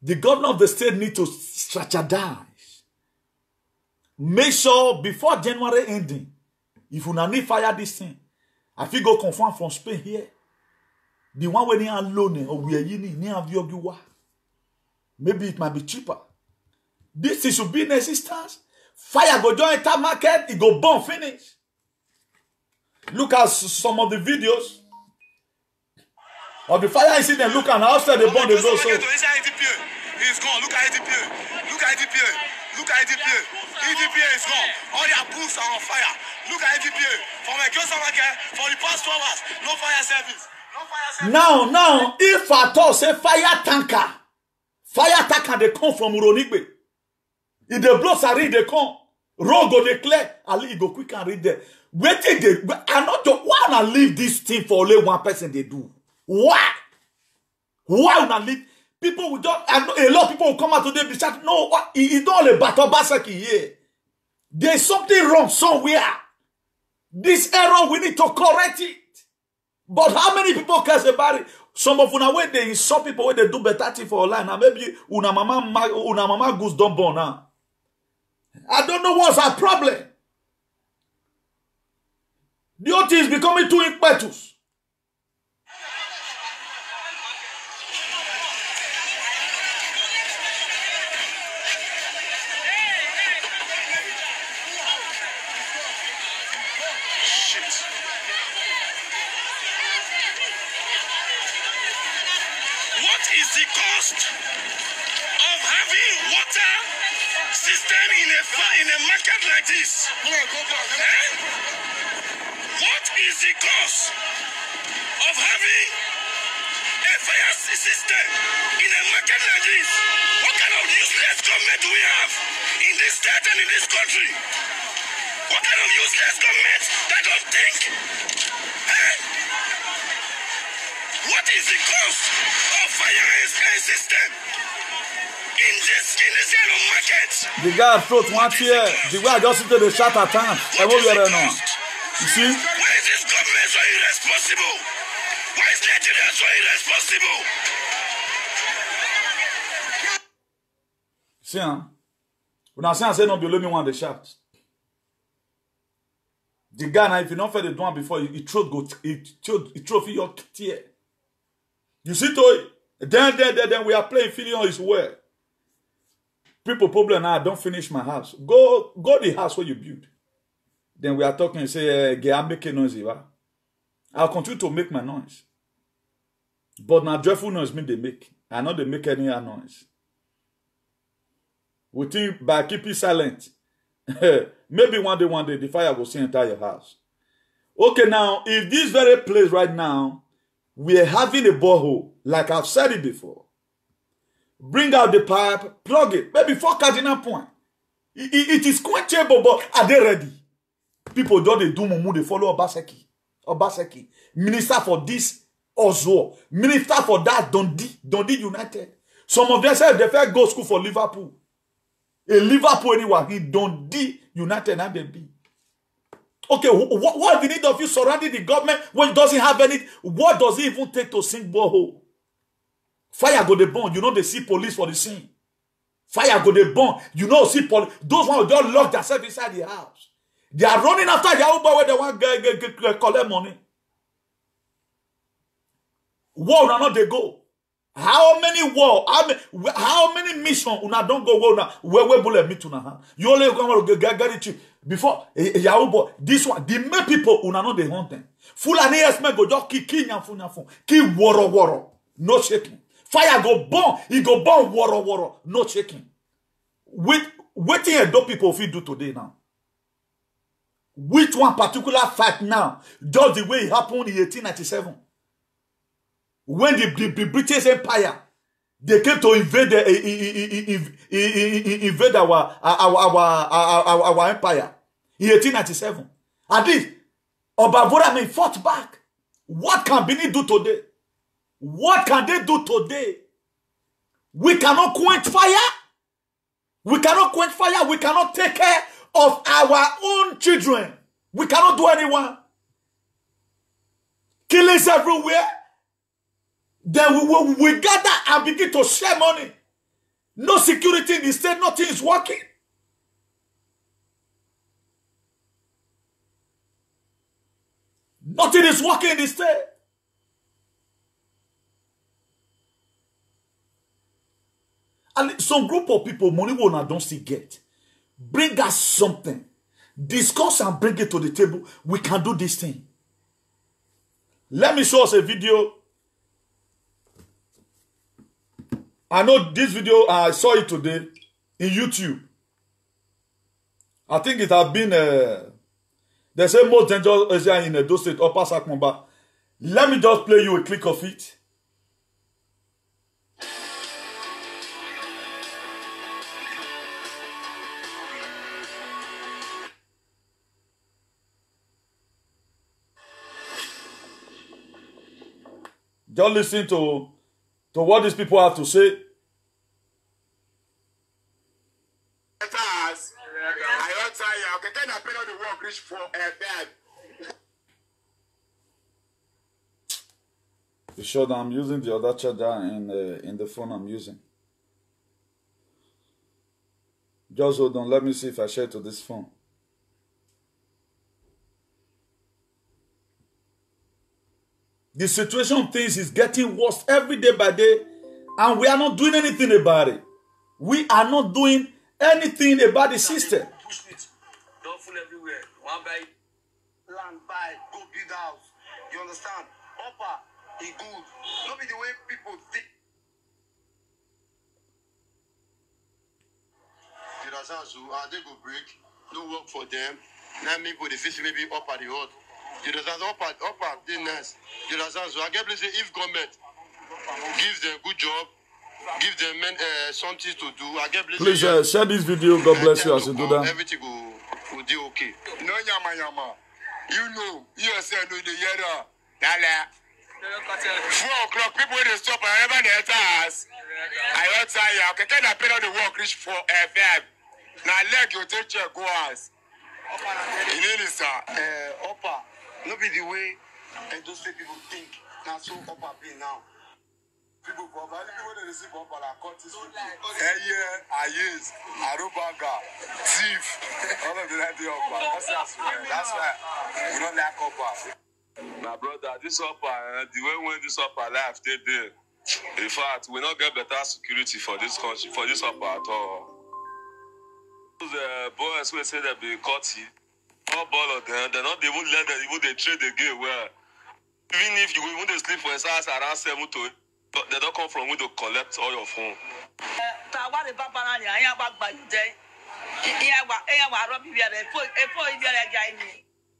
the governor of the state needs to strategize. Make sure before January ending, if you need fire this thing, I feel go confirm from Spain here. The one where they are alone or we are in, maybe it might be cheaper. This is should be in existence. Fire go join that market, it go burn finish. Look at some of the videos of the fire incident. Look at outside the burn they go so. He's gone. Look at EDPA. Look at EDPA. Look at EDPA. EDPA is gone. All their booths are on fire. Look at EDPA. From a Gyosa market for the past 2 hours, no fire service. No fire service. Now, if at all say fire tanker they come from Uronigbe. If the blows are read, they come. Road go declare. Ali go quick and read there. Waiting they. I not to wanna leave this thing for only one person. They do. Why? Why wanna leave? People will don't. A lot of people will come out today and be saying, no, it's not only Battle Basaki here. There's something wrong somewhere. This error we need to correct it. But how many people cares about it? Some of una when they insult people when they do better thing for online. And maybe una mama goose don't born now. I don't know what's our problem. The whole thing is becoming too impetuous. What is the cost of having water system in a market like this? What is the cost of having a fire system in a market like this? What kind of useless government do we have in this state and in this country? What kind of useless government that don't think? What is the cost of fire system in this kind of market? The guy throat one here. The guy just into the shot at times. I will get it now. You see? Why is this government so irresponsible? Why is Nigeria so irresponsible? See, when I say no, you let me want the shot. The guy now, if you don't feel the one before, he throw for your tear. You see to it. Then we are playing feeling his way. People problem now, don't finish my house. Go the house where you build. Then we are talking and say, I'm making noise. I'll continue to make my noise. But now joyful noise mean they make. I know they make any noise. We think by keeping silent, maybe one day the fire will see enter your house. Okay, now, if this very place right now, we are having a borehole, like I've said it before, bring out the pipe, plug it, maybe 4 cardinal point. It is quenchable, but are they ready? People don't they do mumu, they follow Obaseki. Minister for this, Oswald. Minister for that, Dundee United. Some of them say they first go school for Liverpool. A Liverpool anyone, he Dundee United and they be. Okay, what the need of you surrounding the government when it doesn't have any? What does it even take to sink borehole? Fire go the burn. You know they see police for the scene. Fire go the burn. You know see police. Those ones just lock themselves inside the house. They are running after Yahoo boy where they want to collect money. War now not they go. How many war? How many mission una don't go war now? Where bullet meet una hand? You only go get it before Yahoo boy. This one, the main people una not they hunt them. Fulani esme go just kill nyafu. Kill woro. No shaking. Fire go burn. He go burn woro. No shaking. Waiting a do people fit do today now. Which one particular fact now? Just the way it happened in 1897. When the British Empire, they came to invade our empire in 1897. At least, Obavora may fought back. What can Benin do today? What can they do today? We cannot quench fire. We cannot quench fire. We cannot take care of our own children. We cannot do anyone. Killings everywhere. Then we gather and begin to share money. No security in the state, nothing is working. Nothing is working in the state. And some group of people, money will not don't still get. Bring us something. Discuss and bring it to the table. We can do this thing. Let me show us a video. I know this video, I saw it today in YouTube. I think it has been, they say most dangerous area in Edo State, Upper Sakmomba. Let me just play you a clip of it. Just listen to what these people have to say. You sure that I'm using the other charger in the phone I'm using? Just hold on. Let me see if I share to this phone. The situation of things is getting worse every day by day, and we are not doing anything about it. We are not doing anything about the system. Push it. Don't fool everywhere. One buy land, buy, go build house. You understand? Upper, it good. Not be the way people think. The Razazu, they go break. No work for them. Now maybe the fish maybe up at the hot. The Razazu up at the nest. The Razazu, I get please if government gives them good job, give them something to do. I get please share this video. God bless you as you do that. Everything will do okay. No yama. You know, you yourself know the yellow. 4 o'clock, people will stop and never enter us. I don't tell you, I can't pay on the work reach 4 FM. Now leg you take your go us. In any sir, upper, not be the way and those people think. Now so upper be now. People go, but people they receive up and cut this Ayes, Arubaga, Thief, all of the idea of that's why we don't like upper. My brother, this upper, the way when this upper life stay there. In fact, we not get better security for this country, for this upper at all. The boys will say they be cutty. All ball of them, they're not even let them even they trade the game where even if you even they sleep for a house around 7 to 8, they don't come from when to collect all your phone.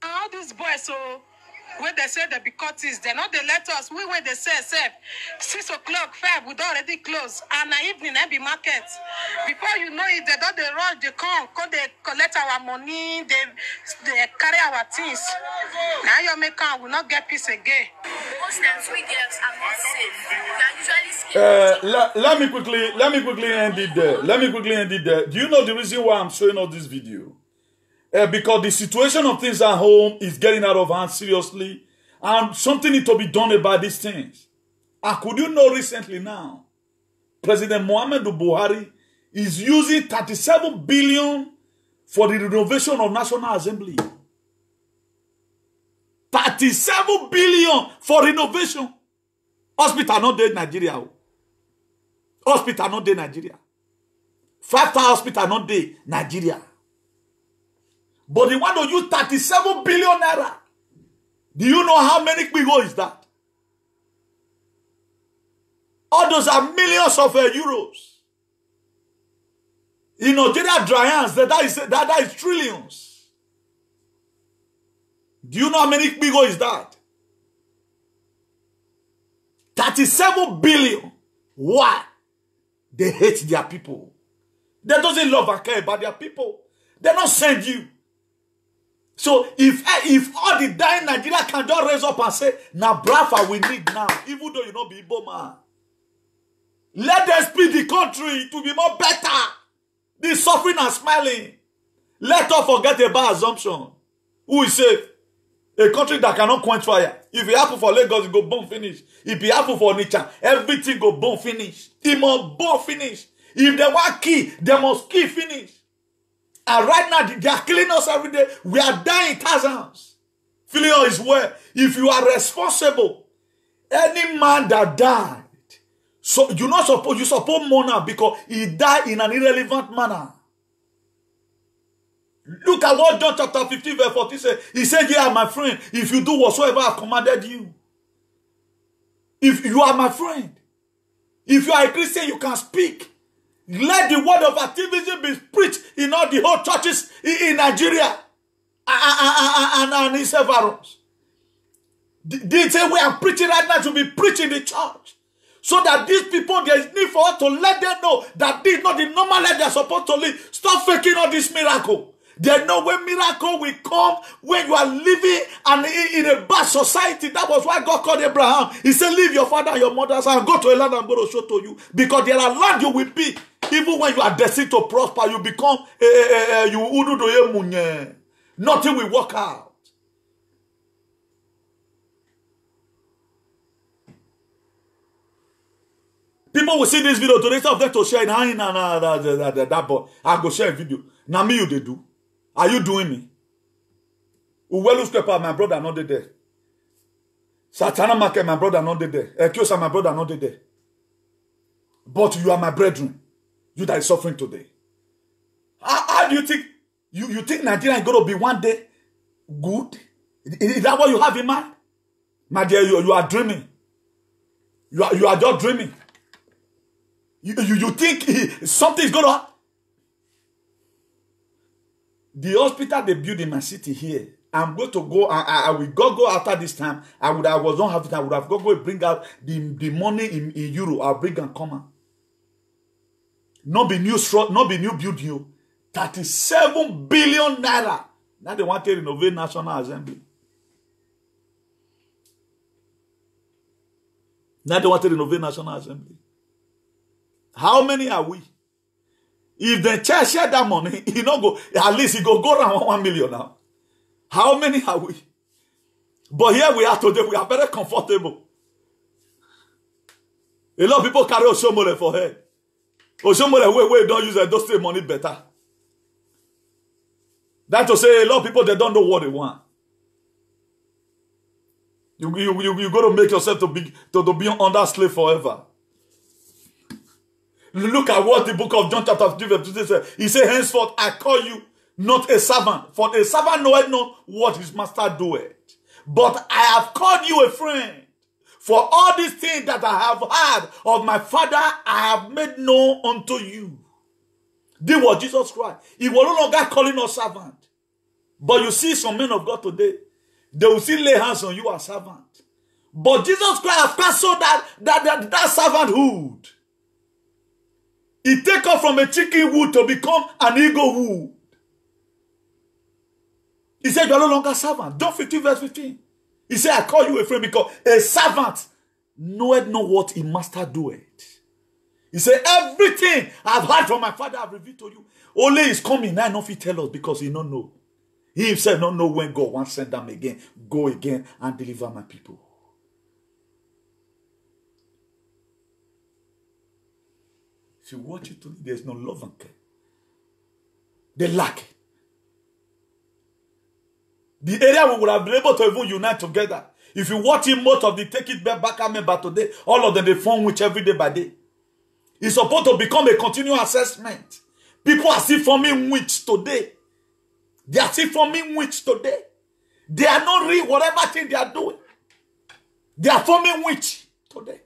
All these boys, so when they say they be cuties, they not they let us. We when they say 6 o'clock, 5, we don't already close. And the evening, they be market. Before you know it, they don't they rush, they come, they collect our money, they carry our things. Now your maker will not get peace again. Most times we girls are not safe. We are usually scared. Let me quickly end it there. Do you know the reason why I'm showing all this video? Because the situation of things at home is getting out of hand seriously, and something needs to be done about these things. And could you know recently now, President Muhammadu Buhari is using 37 billion for the renovation of National Assembly. 37 billion for renovation. Hospital not there in Nigeria. Hospital not there in Nigeria. 5-star hospital not there in Nigeria. But they want to use 37 billion naira. Do you know how many people is that? All those are millions of euros. In Nigeria, giants, that is trillions. Do you know how many people is that? 37 billion. Why? They hate their people. They doesn't love and care about their people. They don't send you. So if all the dying Nigeria can just raise up and say, now Brafa we need now, even though you not be Igbo man. Let them speak the country to be more better. They suffering and smiling. Let us forget about assumption. Who is safe? A country that cannot quench fire. If it happen for Lagos, it go burn finish. If it happen for Onitsha, everything go burn finish. It must burn finish. If they want key, they must key finish. And right now, they are killing us every day. We are dying thousands. Feeling is where, if you are responsible, any man that died, so you suppose mourn because he died in an irrelevant manner. Look at what John chapter 15 verse 14 says. He said, yeah, my friend, if you do whatsoever I commanded you. If you are my friend, if you are a Christian, you can speak. Let the word of activism be preached in all the whole churches in Nigeria and in environs. The same way I'm preaching right now to be preached in the church. So that these people, there is need for us to let them know that this is not the normal life they are supposed to live. Stop faking all this miracle. There's no way miracle will come when you are living and in a bad society. That was why God called Abraham. He said, leave your father and your mother's house and go to a land I'm going to show to you. Because there are land you will be. Even when you are destined to prosper, you become nothing will work out. People will see this video to the of them to share that boy. I go share a video. Now me you they do. Are you doing me? Uwelu my brother not there. Satana Market, my brother not there. Ekiosa, my brother not there. But you are my brethren. You that is suffering today. How do you think you think Nigeria is going to be one day good? Is that what you have in mind? My dear, you are dreaming. You are just dreaming. You think something is going to happen? The hospital they build in my city here, I'm going to go. I will go after this time. I was not having. I would have go and bring out the money in euro. I'll bring and come out. Not be new build you. 37 billion naira. Now they want to renovate National Assembly. Now they want to renovate National Assembly. How many are we? If the church share that money, he not go, at least he go around 1 million now. How many are we? But here we are today, we are very comfortable. A lot of people carry Oshomole for head. Oshomole, wait, don't use it, don't stay money better. That to say, a lot of people, they don't know what they want. You got to make yourself to be under slave forever. Look at what the book of John chapter 3 verse 2 says. He said, henceforth I call you not a servant, for a servant knoweth not what his master doeth. But I have called you a friend. For all these things that I have heard of my Father, I have made known unto you. This was Jesus Christ. He was no longer calling us servant. But you see some men of God today, they will still lay hands on you as servant. But Jesus Christ has canceled that servanthood. He take off from a chicken wood to become an eagle wood. He said, you are no longer servant. John 15 verse 15. He said, I call you a friend because a servant knoweth not what his master doeth. He said, everything I've heard from my Father I've revealed to you. Only is coming now, not he tell us because he don't know. He himself don't know when God wants to send them again. Go again and deliver my people. If you watch it today, there's no love and care. They lack it. The area we would have been able to even unite together. If you watch him, most of the take it back member today, all of them they form which every day by day. It's supposed to become a continual assessment. People are still forming which today. They are still forming which today. They are not real whatever thing they are doing. They are forming which today.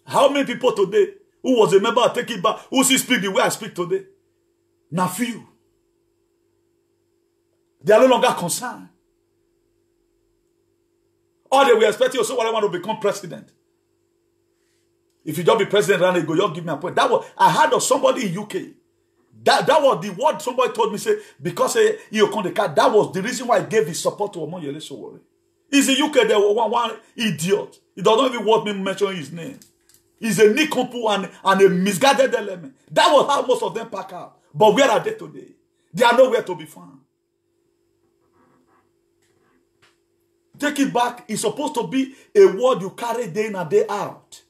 How many people today who was a member of Take It Back, who still speak the way I speak today? Now few. They are no longer concerned. Or they were expecting also what I want to become president. If you don't be president, around go, you give me a point. That was I heard of somebody in UK. That was the word somebody told me, say, because he owned the car. That was the reason why he gave his support to Omoyele Sowore. He's in UK, there was one idiot. He doesn't even want me mentioning his name. He's a nincompoop and a misguided element. That was how most of them pack out. But where are they today? They are nowhere to be found. Take It Back is supposed to be a word you carry day in and day out.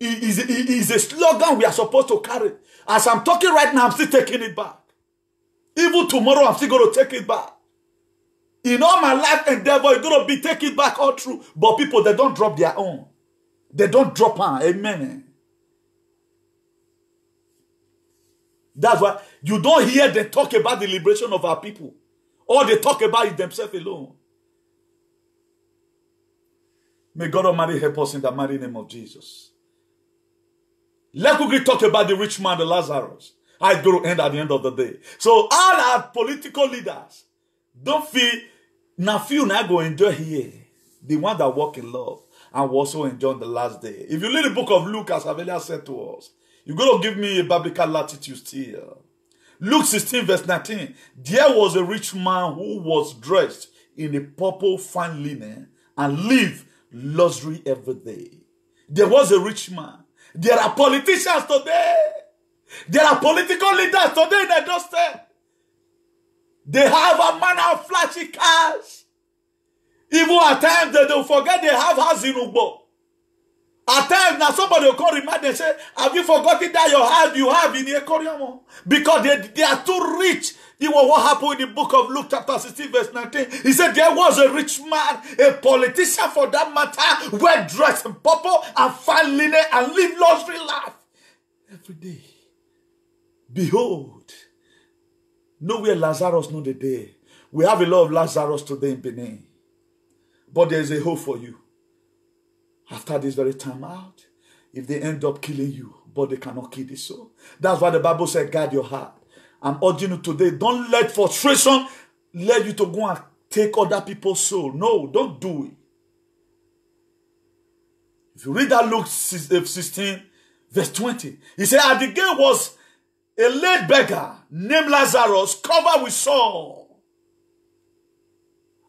It is a slogan we are supposed to carry. As I'm talking right now, I'm still taking it back. Even tomorrow, I'm still going to take it back. In all my life endeavor, it's going to be take it back all through. But people, they don't drop their own. They don't drop on. Amen. That's why you don't hear them talk about the liberation of our people. All they talk about is themselves alone. May God Almighty help us in the mighty name of Jesus. Let's quickly talk about the rich man, the Lazarus. How it's going to end at the end of the day. So all our political leaders, don't feel, now feel now go enjoy here. The one that walk in love and will also enjoy the last day. If you read the book of Luke, as I've earlier said to us, you're going to give me a biblical latitude still. Luke 16 verse 19. There was a rich man who was dressed in a purple fine linen and lived luxury every day. There was a rich man. There are politicians today. There are political leaders today in the doorstep. They have a manner of flashy cars. Even at times they don't forget they have house in Ugbo. At times now somebody will come remind them, say, have you forgotten that your house you have in Ekoriamo? Because they are too rich. It was what happened in the book of Luke chapter 16 verse 19. He said there was a rich man, a politician for that matter, well dressed in purple and fine linen and live luxury life every day. Behold, nowhere Lazarus know the day. We have a lot of Lazarus today in Benin. But there is a hope for you. After this very time out, if they end up killing you, but they cannot kill the soul. That's why the Bible said, guard your heart. I'm urging you today, don't let frustration lead you to go and take other people's soul. No, don't do it. If you read that Luke 16, verse 20, he said, at the gate was a late beggar named Lazarus, covered with sore.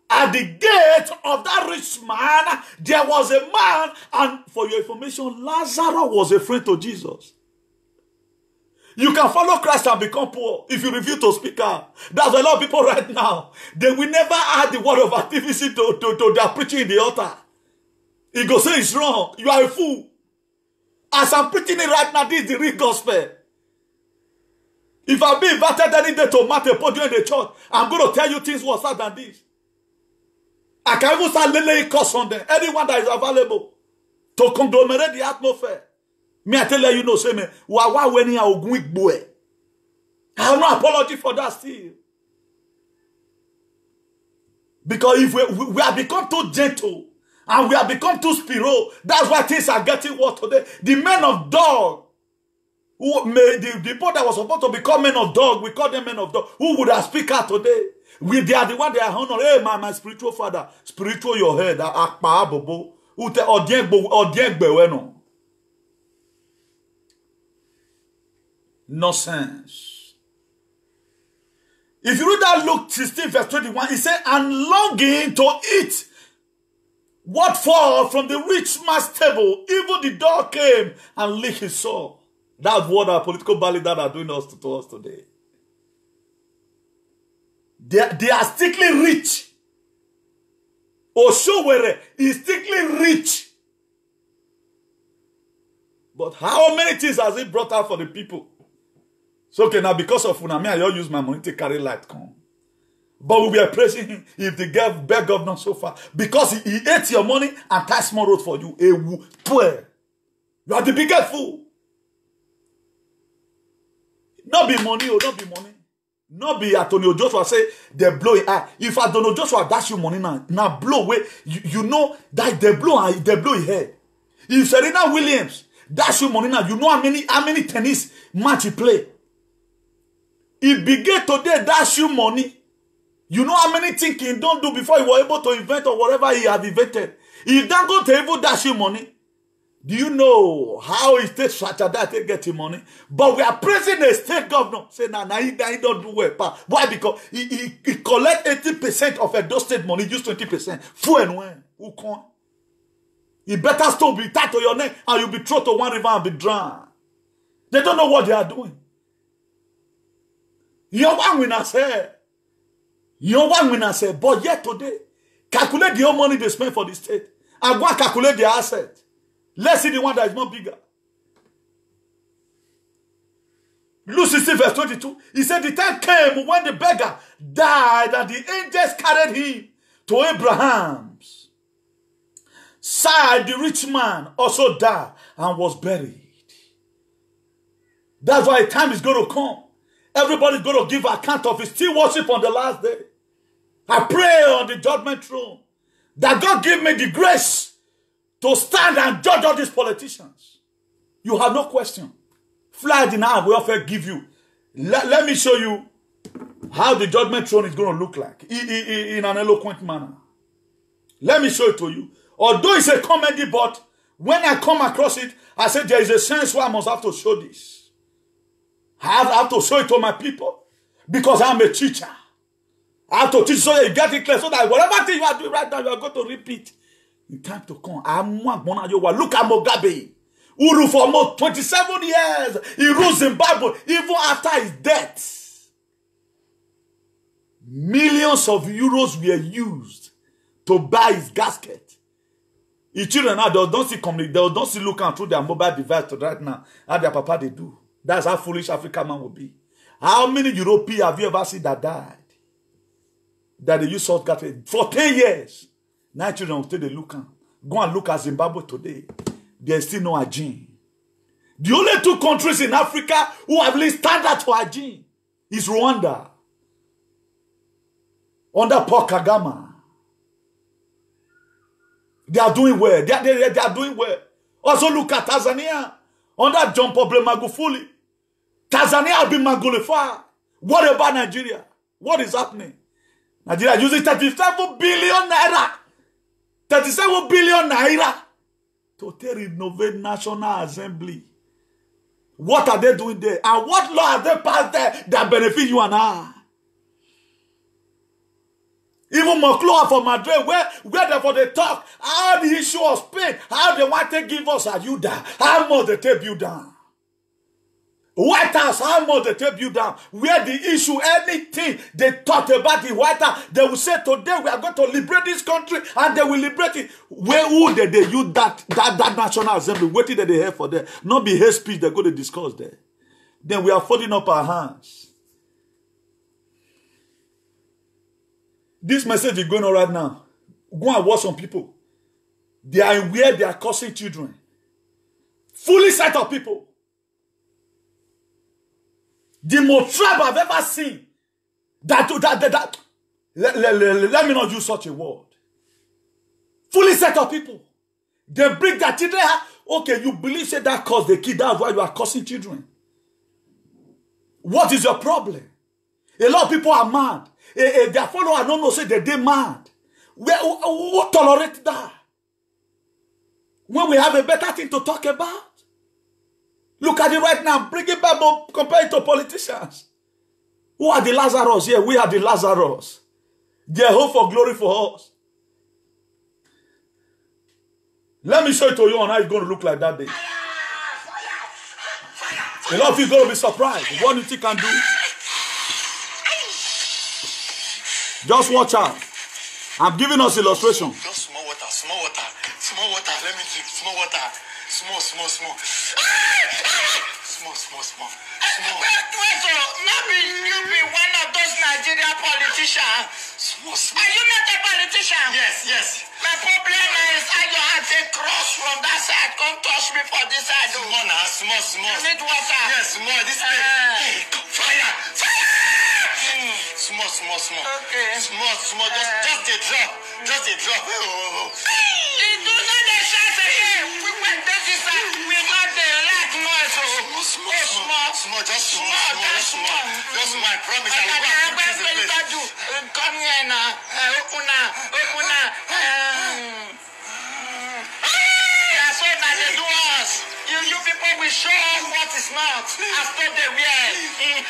At the gate of that rich man, there was a man, and for your information, Lazarus was a friend to Jesus. You can follow Christ and become poor if you refuse to speak out. There's a lot of people right now. They will never add the word of activity to their preaching in the altar. He go say it's wrong. You are a fool. As I'm preaching it right now, this is the real gospel. If I be invited any day to Matthew podium in the church, I'm going to tell you things worse than this. I can even start laying course on them. Anyone that is available to conglomerate the atmosphere. Me, I tell you, no, say me, why when you are going boy? I have no apology for that still. Because if we have become too gentle and we have become too spiritual, that's why things are getting worse today. The men of dog, who made the people that was supposed to become men of dog, we call them men of dog, who would have speak out today? They are the one they are honored. Hey, my spiritual father, spiritual your head, akpa bobo, ute odiengbe no. Nonsense. If you read that Luke 16 verse 21, it says, and longing to eat what fall from the rich man's table, even the dog came and licked his soul. That's what our political ballet that are doing to us today. They are strictly rich. Oshowere is strictly rich. But how many things has it brought out for the people? So okay, now because of Funami, I use my money to carry light come. But we were praising him if the bad governor so far. Because he ate your money and tie small road for you. You are the biggest fool. Not be money, or not be money. Not be Antonio Joshua say they blow it. If Antonio Joshua dash you money now blow away. You know that they blow his head. If Serena Williams dash you money now, you know how many tennis match he play. He began today dash you money. You know how many things he don't do before he was able to invent or whatever he have invented. He don't go to even dash you money. Do you know how he takes such a that to get him money? But we are praising the state governor. Say, he don't do well. Why? Because he collect 80% of Edo state money, use 20%. Fu and when? Who can't? He better still be tied to your neck and you'll be thrown to one river and be drowned. They don't know what they are doing. You one winner say. But yet today, calculate the whole money they spend for the state. And go and calculate their asset. Let's see the one that is not bigger. Luke 16 verse 22. He said the time came when the beggar died and the angels carried him to Abraham's side. The rich man also died and was buried. That's why time is going to come. Everybody's going to give account of his still worship on the last day. I pray on the judgment throne that God give me the grace to stand and judge all these politicians. You have no question. Fly the now, we often give you. Let me show you how the judgment throne is going to look like in an eloquent manner. Let me show it to you. Although it's a comedy, but when I come across it, I said there is a sense where I must have to show this. I have to show it to my people because I'm a teacher. I have to teach so that you get it clear so that whatever thing you are doing right now, you are going to repeat. In time to come, look at Mugabe, who ruled for almost 27 years. He ruled Zimbabwe even after his death. Millions of euros were used to buy his gasket. His children now don't see looking through their mobile device right now. How their papa they do. That's how foolish African man will be. How many Europeans have you ever seen that died? That they use salt gasket for 10 years. Now children will take the look at. Go and look at Zimbabwe today. There is still no hygiene. The only two countries in Africa who have least standards for hygiene is Rwanda. Under Paul Kagame. They are doing well. They are doing well. Also look at Tanzania. Under John Paul Magufuli. Tanzania has been magnified. What about Nigeria? What is happening? Nigeria using 37 billion naira. 37 billion naira to renovate National Assembly. What are they doing there? And what law have they passed there that benefit you and I? Even Moncloa for Madrid, where they talk, how the issue of Spain, how they want to give us a Yuda, how much they take you down. White House, how much they take you down? Where the issue, anything they talk about the White House, they will say today we are going to liberate this country and they will liberate it. Where who did they use that National Assembly? What did they have for them? Not be hate speech they're going to discuss there. Then we are folding up our hands. This message is going on right now. Go and watch some people. They are where they are causing children. Fully set of people. The most tribe I've ever seen. Let me not use such a word. Fully set of people. They bring their children. Okay, you believe say that cause the kid, that's why you are causing children. What is your problem? A lot of people are mad. Their followers don't know say they're mad. Who tolerate that? When we have a better thing to talk about. Look at it right now. Bring it back, but compare it to politicians. Who are the Lazarus? Yeah, we are the Lazarus. Their hope for glory for us. Let me show it to you on how it's going to look like that day. A lot of you are going to be surprised. What you can do? Just watch out. I'm giving us illustration. Just small water, small water, small water. Let me drink small water. Small, small, small. Small, small, small. Wait, you be one of those Nigerian politicians. Small, small. Are you not a politician? Yes. My problem is I don't have to cross from that side. Come touch me for this side. Small now, small. You need water. Yes, small. This way. Fire. Small. Okay. Small. Just a drop. You do not the shots again. We went this side. We not the lack noise. Small. Just small. I promise I will go and fix this place. Come here now. Open. That's what they do us. You people will show us what is not. As though they were.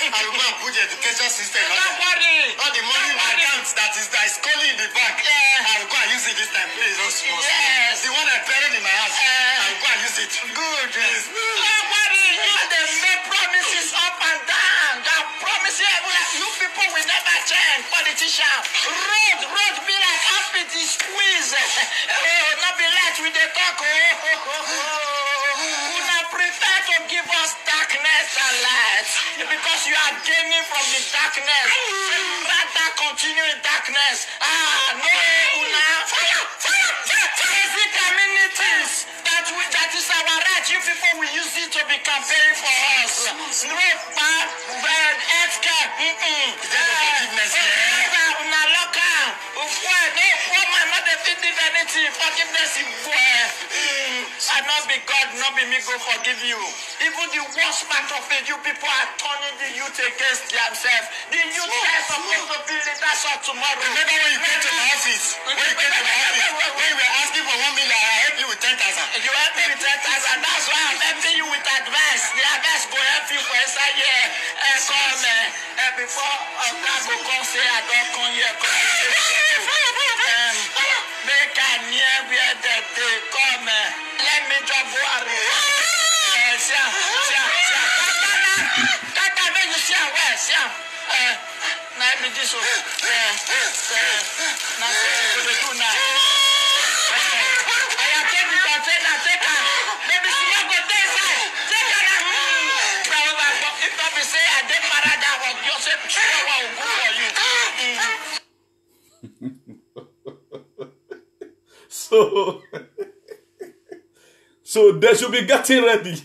I will go and put the education system. Don't worry. All the money in my account that is calling in the bank. I will go and use it this time, please. Yes. The one I buried in my house. I will go and use it. Good. Yes. Don't worry. They make promises up and down. That promises you people will never change. Politician. Road be like happy to squeeze. Not be let with the talk. Prefer to give us darkness and light because you are gaining from the darkness. Rather continue in darkness. No, fire. Basic communities that is our right. You people will use it to be campaigning for us. No bad, healthcare. Forgiveness is I not be God, not be me go forgive you. Even the worst part of it, you people are turning the youth against themselves. The youth are supposed to be leaders of tomorrow. Remember when you came to my office? When you were asking for 1 million, I helped you with 10,000. You helped me with 10,000. That's why I'm helping you with advice. The advice go help you for inside here. Before God will come say, I don't come here. Make a near where they come. Let me drop water. Tata, when you see where, let me this one. Now, what do now? I am taking the container, take her. Maybe she not go there, take her now. If not be say, I did paradise, you say, sure, I will go for you. So they should be getting ready.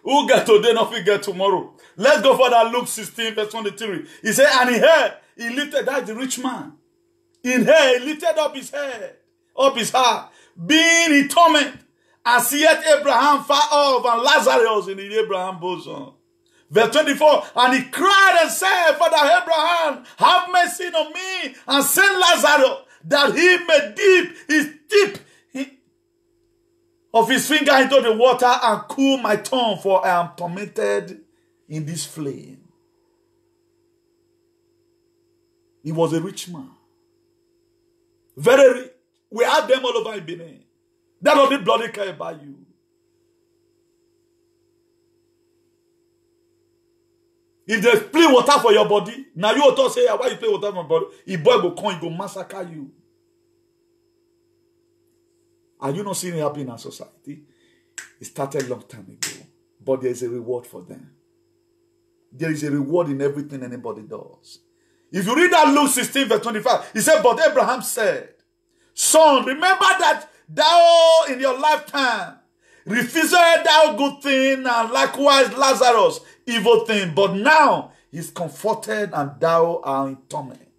Who get today, not we get tomorrow. Let's go for that Luke 16, verse 23. He said, and he lifted, that's the rich man. In hair, he lifted up his head, up his heart, being in torment, and seeth Abraham far off, and Lazarus in the Abraham bosom. Verse 24, and he cried and said, Father Abraham, have mercy on me, and send Lazarus, that he may dip his tip of his finger into the water and cool my tongue, for I am tormented in this flame. He was a rich man. Very rich. We have them all over in Benin. They don't bloody care about you. If they play water for your body, now you auto say, why you play water for my body? If boy go come, he go massacre you. Are you not seeing it happen in our society? It started a long time ago. But there is a reward for them. There is a reward in everything anybody does. If you read that Luke 16 verse 25, he said, but Abraham said, son, remember that thou in your lifetime refused thou good thing, and likewise Lazarus evil thing. But now he's comforted and thou art in torment.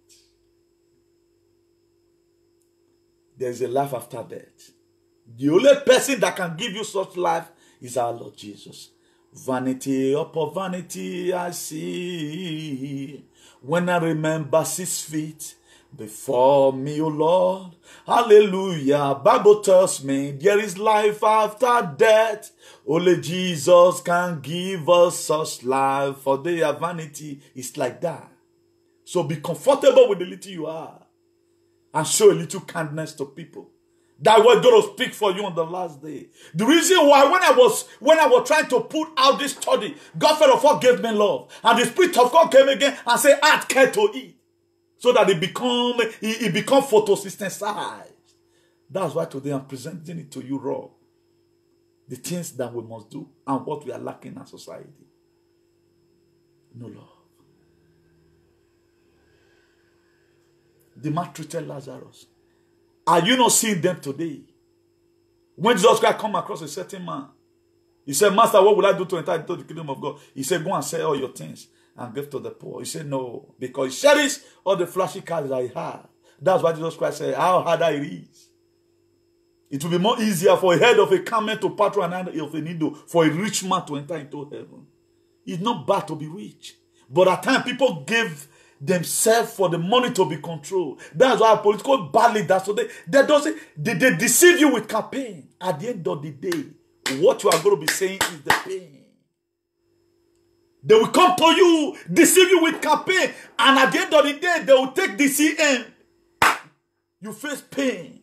There is a life after death. The only person that can give you such life is our Lord Jesus. Vanity upon vanity I see, when I remember 6 feet before me, O Lord. Hallelujah. Bible tells me there is life after death. Only Jesus can give us such life, for their vanity is like that. So be comfortable with the little you are and show a little kindness to people. That was going to speak for you on the last day. The reason why when I was trying to put out this study, God first of all gave me love. And the Spirit of God came again and said, add care to it. So that it become photosynthesized. That's why today I'm presenting it to you raw. The things that we must do and what we are lacking in our society. No love. The man treated Lazarus. Are you not seeing them today? When Jesus Christ come across a certain man, he said, Master, what will I do to enter into the kingdom of God? He said, go and sell all your things and give to the poor. He said, no, because he cherished all the flashy cars that he had. That's why Jesus Christ said, how harder it is. It will be more easier for a head of a camel to pass through an eye of a needle for a rich man to enter into heaven. It's not bad to be rich. But at times, people give themselves for the money to be controlled. That's why political bad leaders, so they deceive you with campaign. At the end of the day, what you are going to be saying is the pain. They will come to you, deceive you with campaign, and at the end of the day, they will take the CM. You face pain.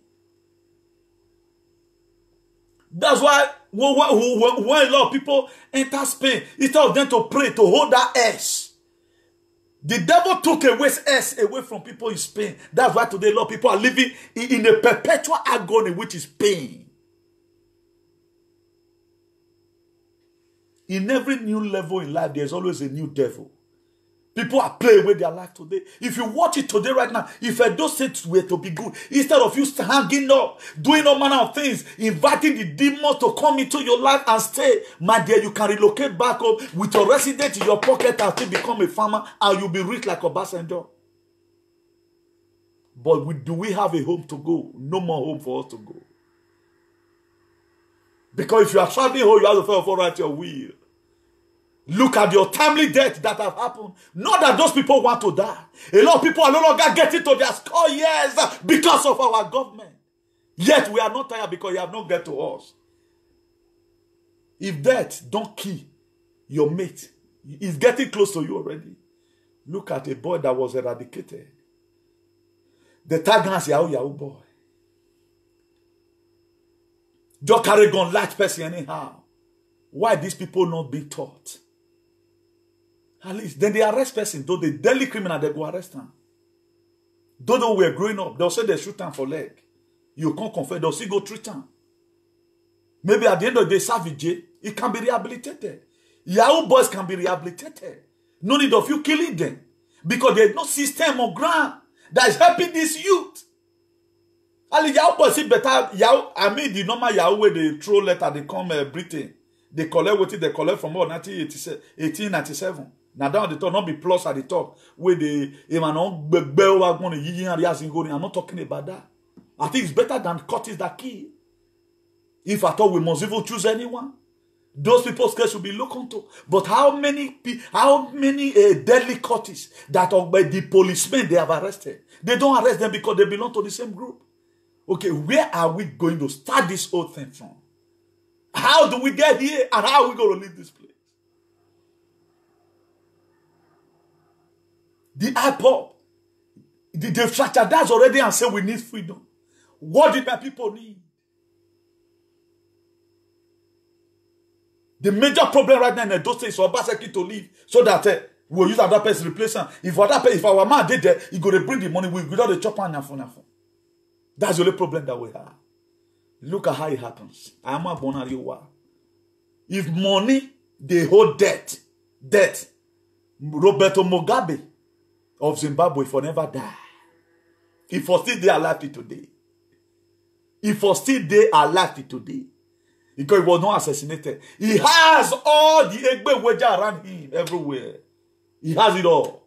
That's why when a lot of people enter Spain, instead of them to pray, to hold that S, the devil took away S away from people in Spain. That's why today a lot of people are living in a perpetual agony, which is pain. In every new level in life, there's always a new devil. People are playing with their life today. If you watch it today right now, if those things were to be good, instead of you hanging up, doing all manner of things, inviting the demons to come into your life and stay, my dear, you can relocate back home with your residence in your pocket and still become a farmer, and you'll be rich like a Obasanjo. But do we have a home to go? No more home for us to go. Because if you are traveling home, you have to write your will. Look at your timely death that have happened. Not that those people want to die. A lot of people are no longer getting to their score years because of our government. Yet we are not tired because you have not get to us. If death don't kill your mate, it's getting close to you already. Look at a boy that was eradicated. The tag has Yahoo boy. Just carry gun, large person anyhow. Why these people not being taught? At least, then they arrest person. Though the deadly criminal, they go arrest them. Though we were growing up, they'll say they shoot them for leg. You can't confess, they'll still go treat them. Maybe at the end of the day, Savage, it can be rehabilitated. Yahoo boys can be rehabilitated. No need of you killing them. Because there's no system or ground that is helping this youth. Ali Yahoo boys see better. Yahoo, I mean the normal Yahoo where they throw letter, they come Britain. They collect what they collect from 1897. Now down the top, not be plus at the top. Where they I'm not talking about that. I think it's better than Curtis that kill. If I thought we must even choose anyone, those people's case should be looked into. But how many deadly Curtis that are by the policemen they have arrested? They don't arrest them because they belong to the same group. Okay, where are we going to start this whole thing from? How do we get here and how are we going to leave this place? The IPOP, they strategize already and say we need freedom. What did my people need? The major problem right now in Edo State is for Obaseki to leave so that We'll use another person to replace him. If our man did that, he go to bring the money without the chopper and nyafo. That's the only problem that we have. Look at how it happens. I'm a bonariwa. If money, they hold debt. Roberto Mugabe of Zimbabwe for never die. If for still they alive today. If for still they alive today. Because he was not assassinated. He has all the Egbe Weja around him everywhere. He has it all.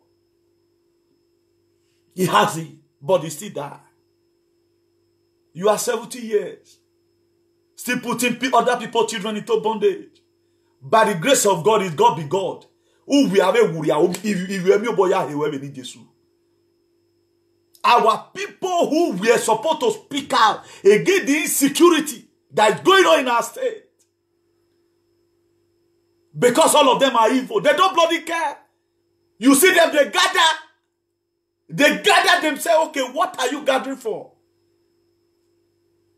He has it. But he still died. You are 70 years. Still putting other people's children into bondage. By the grace of God, is God be God. Who we have our people who were supposed to speak out against the insecurity that is going on in our state. Because all of them are evil. They don't bloody care. You see them, they gather. They gather themselves. Okay, what are you gathering for?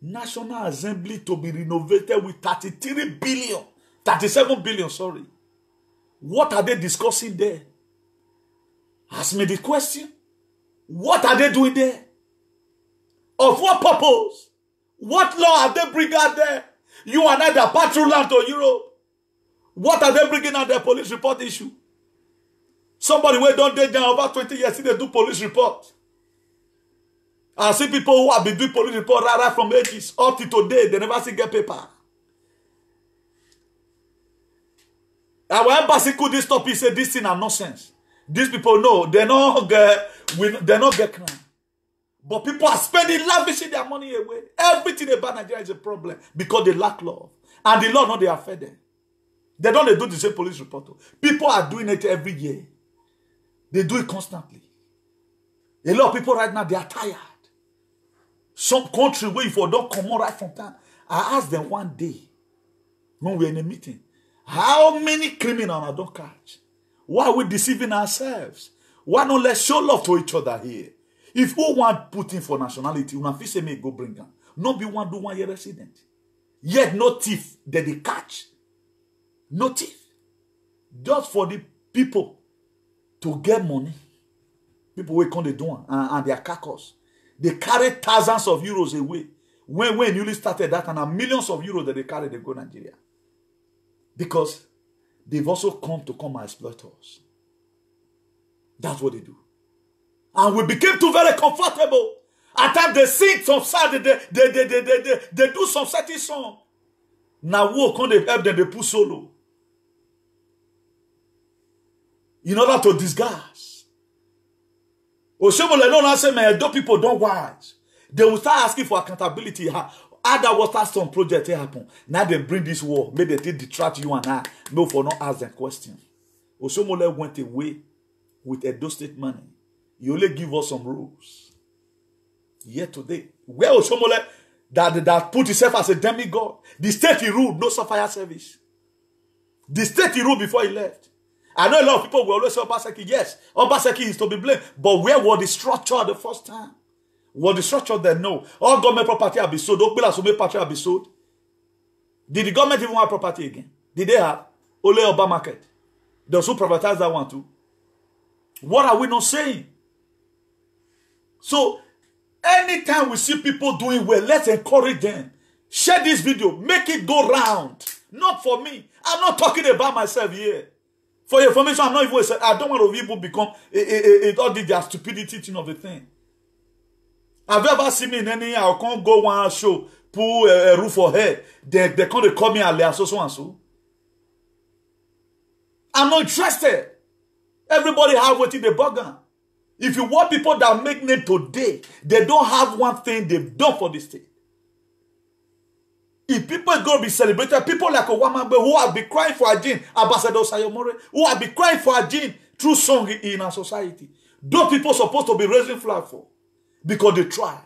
National Assembly to be renovated with 37 billion, sorry. What are they discussing there? Ask me the question. What are they doing there? Of what purpose? What law have they bring out there? You and I that patrol land to Europe. What are they bringing out their police report issue? Somebody who don't date down over 20 years, see they do police report. I see people who have been doing police report right from ages up to today, they never see get paper. Our embassy could this stop, he said this thing are nonsense. These people know they not get crime. But people are spending lavishing their money away. Everything about Nigeria is a problem because they lack love. And the law, not they affect them. They don't do the same police report. People are doing it every year. They do it constantly. A lot of people right now, they are tired. Some country where if you don't come on right from time. I asked them one day, when we were in a meeting, how many criminals I don't catch? Why are we deceiving ourselves? Why not let's show love to each other here? If we want Putin for nationality, we have to say, may go bring them. Not be one do 1 year resident. Yet no thief that they catch. No thief. Just for the people to get money. People will come they do and their carcass. They carry thousands of euros away. When newly started that and millions of euros that they carry, they go to Nigeria. Because they've also come and exploit us. That's what they do. And we became too very comfortable. At times they sing some song, they do some certain song. Now who come they help them, they put solo. In order to disguise. Oshomole don't answer me, those people don't wise. They will start asking for accountability. Other water storm project happen. Now they bring this war. Maybe they detract you and I. No, for not ask them question. Oshomole went away with Edo State money. He only give us some rules. Yet today, where Oshomole that put himself as a demigod, the state he ruled, no fire service. The state he ruled before he left. I know a lot of people will always say Obaseki. Yes, Obaseki is to be blamed. But where was the structure the first time? Was the structure there? No. All government property have been sold. Okbila Sume Patria have been sold. Did the government even have property again? Did they have? Ole Oba Market. They also privatize that one too. What are we not saying? So, anytime we see people doing well, let's encourage them. Share this video. Make it go round. Not for me. I'm not talking about myself here. For your information, I'm not even saying, I don't want to people become all the stupidity thing of the thing. Have you ever seen me in any, I can't go one show, pull a roof for head. They can't call me a so and so. I'm not interested. Everybody have what in the burger. If you want people that make name today, they don't have one thing they've done for the state. If people are going to be celebrated, people like Owamagbe who have been crying for Ajin, Ambassador Sayomore, who have been crying for Ajin through song in our society. Those people are supposed to be raising flag for because they tried.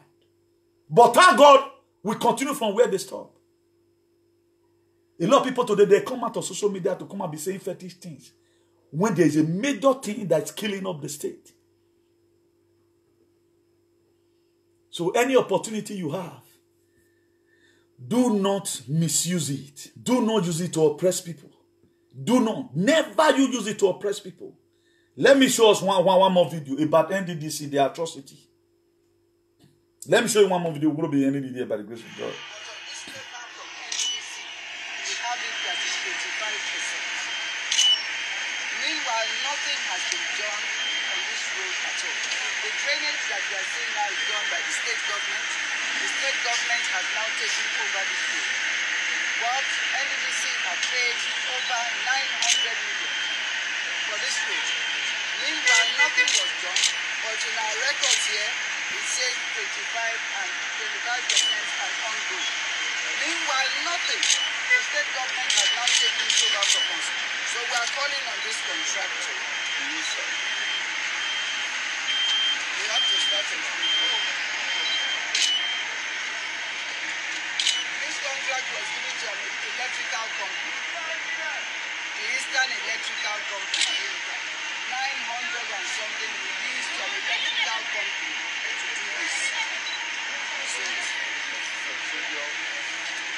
But thank God, we continue from where they stop. A lot of people today, they come out of social media to come and be saying fetish things when there is a major thing that's killing up the state. So any opportunity you have, do not misuse it. Do not use it to oppress people. Do not. Never you use it to oppress people. Let me show us one more video about NDDC, the atrocity. Let me show you one more video. We're going to be NDDC by the grace of God. Meanwhile, nothing has been done on this road at all. The drainage that we are seeing now is done by the state government. The state government has now taken over this road. But NDDC have paid over 900 million for this road. Meanwhile, nothing was done, but in our records here, it says 25% and ongoing. Meanwhile, nothing. The state government has now taken it over from us. So we are calling on this contractor. We have to start explaining. This contract was given to an electrical company, the Eastern Electrical Company. 900 and something released from electrical company to do this. So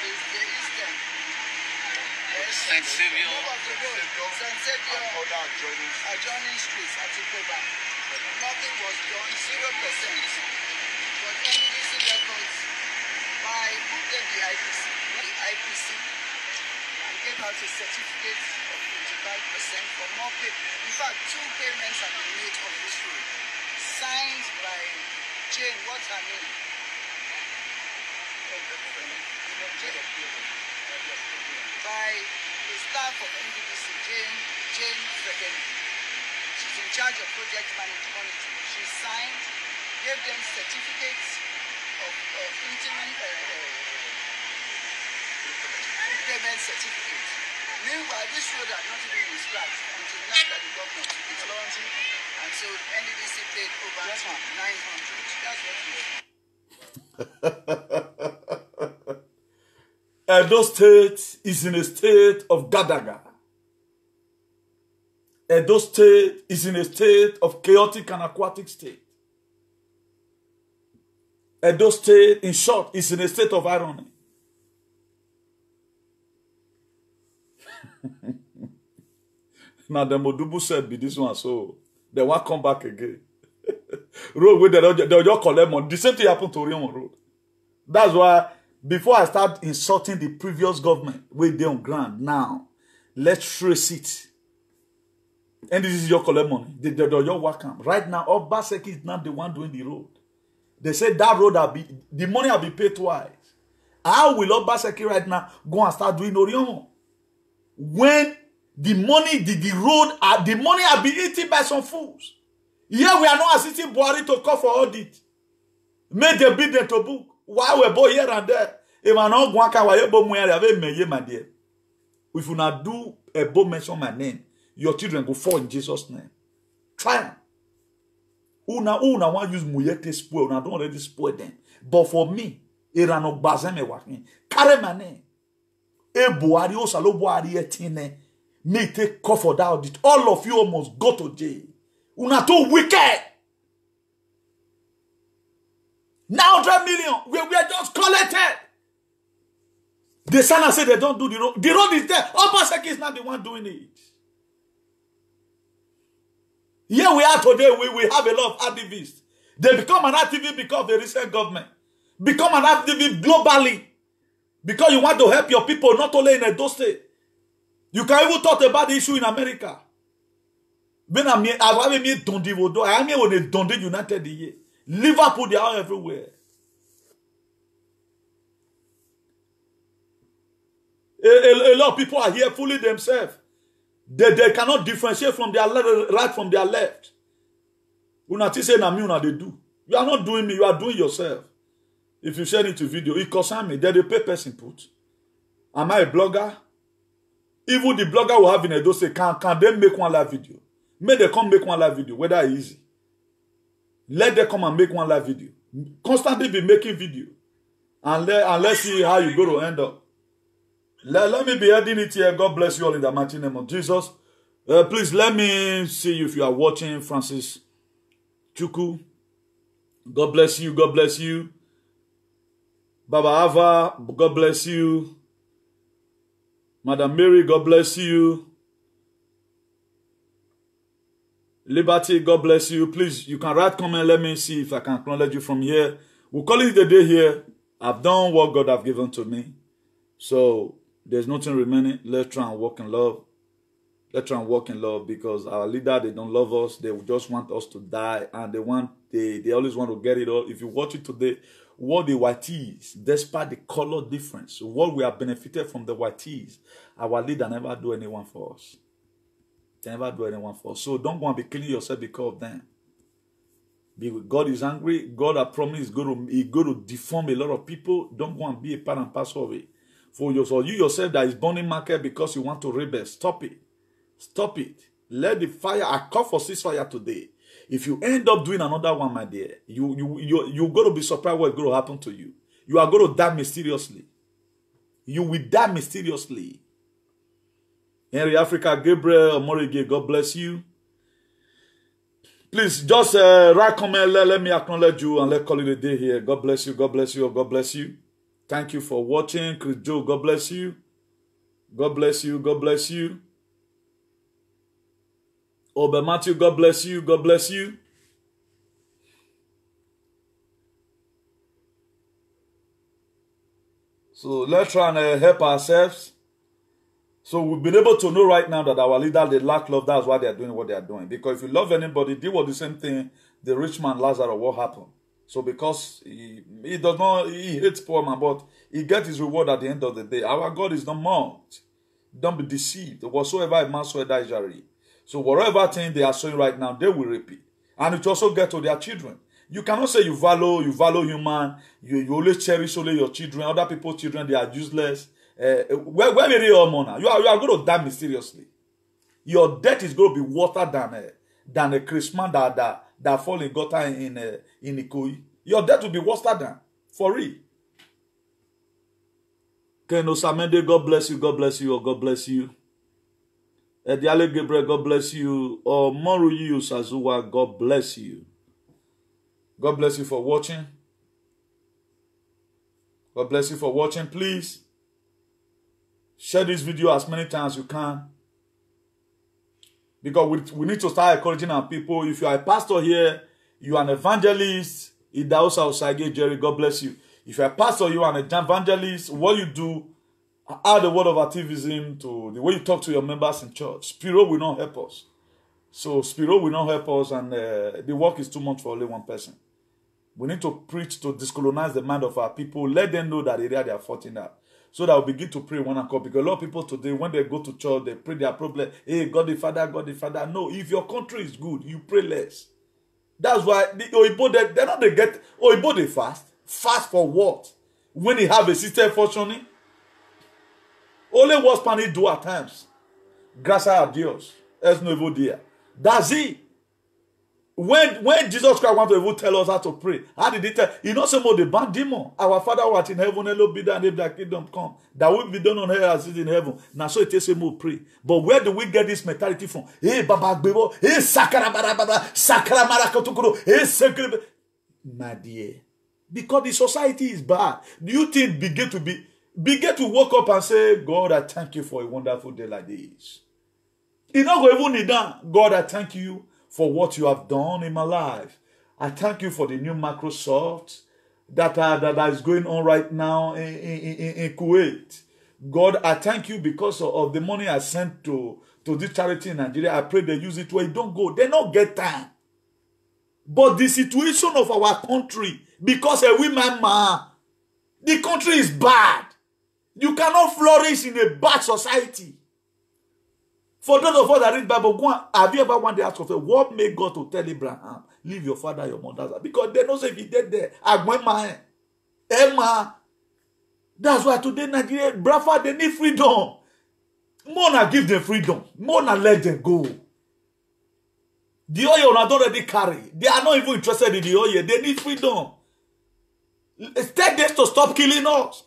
it's the Eastern. Saint Saviour. Saint Saviour. Adjoining streets at Ikoba. Nothing was done, 0%. But NDDC records by who gave the IPC? The IPC gave out a certificate of 25% for more payments. In fact, 2 payments have been made on this road. Signed by Jane, what's her name? By the staff of NDDC, Jane Fregeni. She's in charge of project management. She signed, gave them certificates of interim payment certificates. Meanwhile, this road had not even been scratched until now that the government took its warranty, and so NDDC paid over 900. That's what we do. Edo State is in a state of Gadaga. Edo State is in a state of chaotic and aquatic state. Edo State, in short, is in a state of irony. Now the Modubu said be this one, so they won't come back again. Road where they just collect money. The same thing happened to Orion Road. That's why before I start insulting the previous government, where they on ground now, let's trace it. And this is your collect money. They your work. Right now, Obaseki is not the one doing the road. They said that road the money will be paid twice. How will Obaseki right now go and start doing Orion? When the money, the road, the money will be eaten by some fools. Here we are not assisting Buhari to call for audit. Make the bid to book. Why we both here and there? If I not go and my dear. If you not do a both mention my name, your children go fall in Jesus' name. Try. Una want use muyete spoil. Una don't already spoil them. But for me, it ran no bazeme working. Carry my name. E Buhari o salo Buhari etine. Me take call for that audit. All of you almost go to jail. Una too wicked. 900 million. We are just collected. The Sana said they don't do the road. The road is there. Obaseki is not the one doing it. Here we are today. We have a lot of activists. They become an activist because of the recent government. Become an activist globally. Because you want to help your people, not only in Edo State. You can even talk about the issue in America. When I am here United here. Liverpool, they are everywhere. A lot of people are here fooling themselves. They cannot differentiate from their right from their left. Unati say na me una they do. You are not doing me, you are doing yourself. If you share it to video, it concerns me. They pay person put. Am I a blogger? Even the blogger will have in a dossier. Can they make one live video? May they come make one live video, whether it's easy. Let them come and make one live video. Constantly be making video. And let's see how you go to end up. Let me be ending it here. God bless you all in the mighty name of Jesus. Please let me see you if you are watching. Francis Chuku. God bless you. God bless you. Baba Ava. God bless you. Madam Mary. God bless you. Liberty, God bless you. Please, you can write comment. Let me see if I can acknowledge you from here. We'll call it the day here. I've done what God have given to me. So there's nothing remaining. Let's try and walk in love. Let's try and walk in love, because our leader, they don't love us. They just want us to die, and they always want to get it all. If you watch it today, what the whiteys, despite the color difference, what we have benefited from the whiteys, our leader never do anyone for us. They never do anyone for us. So don't go and be killing yourself because of them. God is angry. God has promised He's going to deform a lot of people. Don't go and be a part and parcel of it. For you yourself that is burning market because you want to rebel, stop it. Stop it. Let the fire. I call for ceasefire today. If you end up doing another one, my dear, you're going to be surprised what's going to happen to you. You are going to die mysteriously. You will die mysteriously. Henry Africa, Gabriel, Morige, God bless you. Please, just write comment, let me acknowledge you, and let's call it a day here. God bless you, God bless you, God bless you. Thank you for watching. Chris Joe, God bless you. God bless you, God bless you. Ober Matthew, God bless you, God bless you. So let's try and help ourselves. So we've been able to know right now that our leader, they lack love. That's why they are doing what they are doing. Because if you love anybody, they were the same thing. The rich man Lazarus, what happened? So because he hates poor man, but he gets his reward at the end of the day. Our God is not mocked. Don't be deceived. Whatsoever a man sow, that shall reap. So whatever thing they are sowing right now, they will reap it. And it also get to their children. You cannot say you value human. You always cherish only your children. Other people's children, they are useless. Where will they all money? You are going to die mysteriously. Your death is going to be water than a Christmas that fall in gutter in Ikoyi. Your death will be water than, for real. Keno Samende, God bless you, God bless you, or God bless you. Ediale Gabriel, God bless you. Or Moruyi Sazuwa, God bless you. God bless you for watching. God bless you for watching. Please share this video as many times as you can. Because we need to start encouraging our people. If you are a pastor here, you are an evangelist. Idausa Osage Jerry, God bless you. If you are a pastor, you are an evangelist. What you do, add the word of activism to the way you talk to your members in church. Spiro will not help us. So Spiro will not help us, and the work is too much for only one person. We need to preach to discolonize the mind of our people. Let them know that area they are fighting at. So that we'll begin to pray one accord. Because a lot of people today, when they go to church, they pray their problem. Hey, God the Father, God the Father. No, if your country is good, you pray less. That's why the Oyibo, they're not they get Oyibo, they fast. Fast for what? When they have a system functioning? Only what Spanish do at times. Gracias a Dios. Es nuevo dia. That's it. When Jesus Christ wanted to tell us how to pray, how did he tell? He not say more the bad demon. Our Father who art in heaven, hallowed be thy name, thy kingdom come. That will be done on earth as it is in heaven. Now so it is a more pray. But where do we get this mentality from? Hey, Baba Gbebo, hey, Sakara Barabara, Sakara Marakotokoro, hey, Sekre. My dear, because the society is bad. Do you think begin to wake up and say, God, I thank you for a wonderful day like this? You not go even need that. God, I thank you for what you have done in my life. I thank you for the new Microsoft that is going on right now in Kuwait. God, I thank you because of the money I sent to this charity in Nigeria. I pray they use it where you don't go. They don't get time. But the situation of our country, because a woman, the country is bad. You cannot flourish in a bad society. For those of us that read Bible, have you ever wondered ask yourself, what made God to tell Abraham, leave your father, your mother? Because they know say if he dead there, Emma. That's why today Nigeria, Bradford, they need freedom. More na give them freedom. More na let them go. The oil not already carry. They are not even interested in the oil. They need freedom. Take this to stop killing us.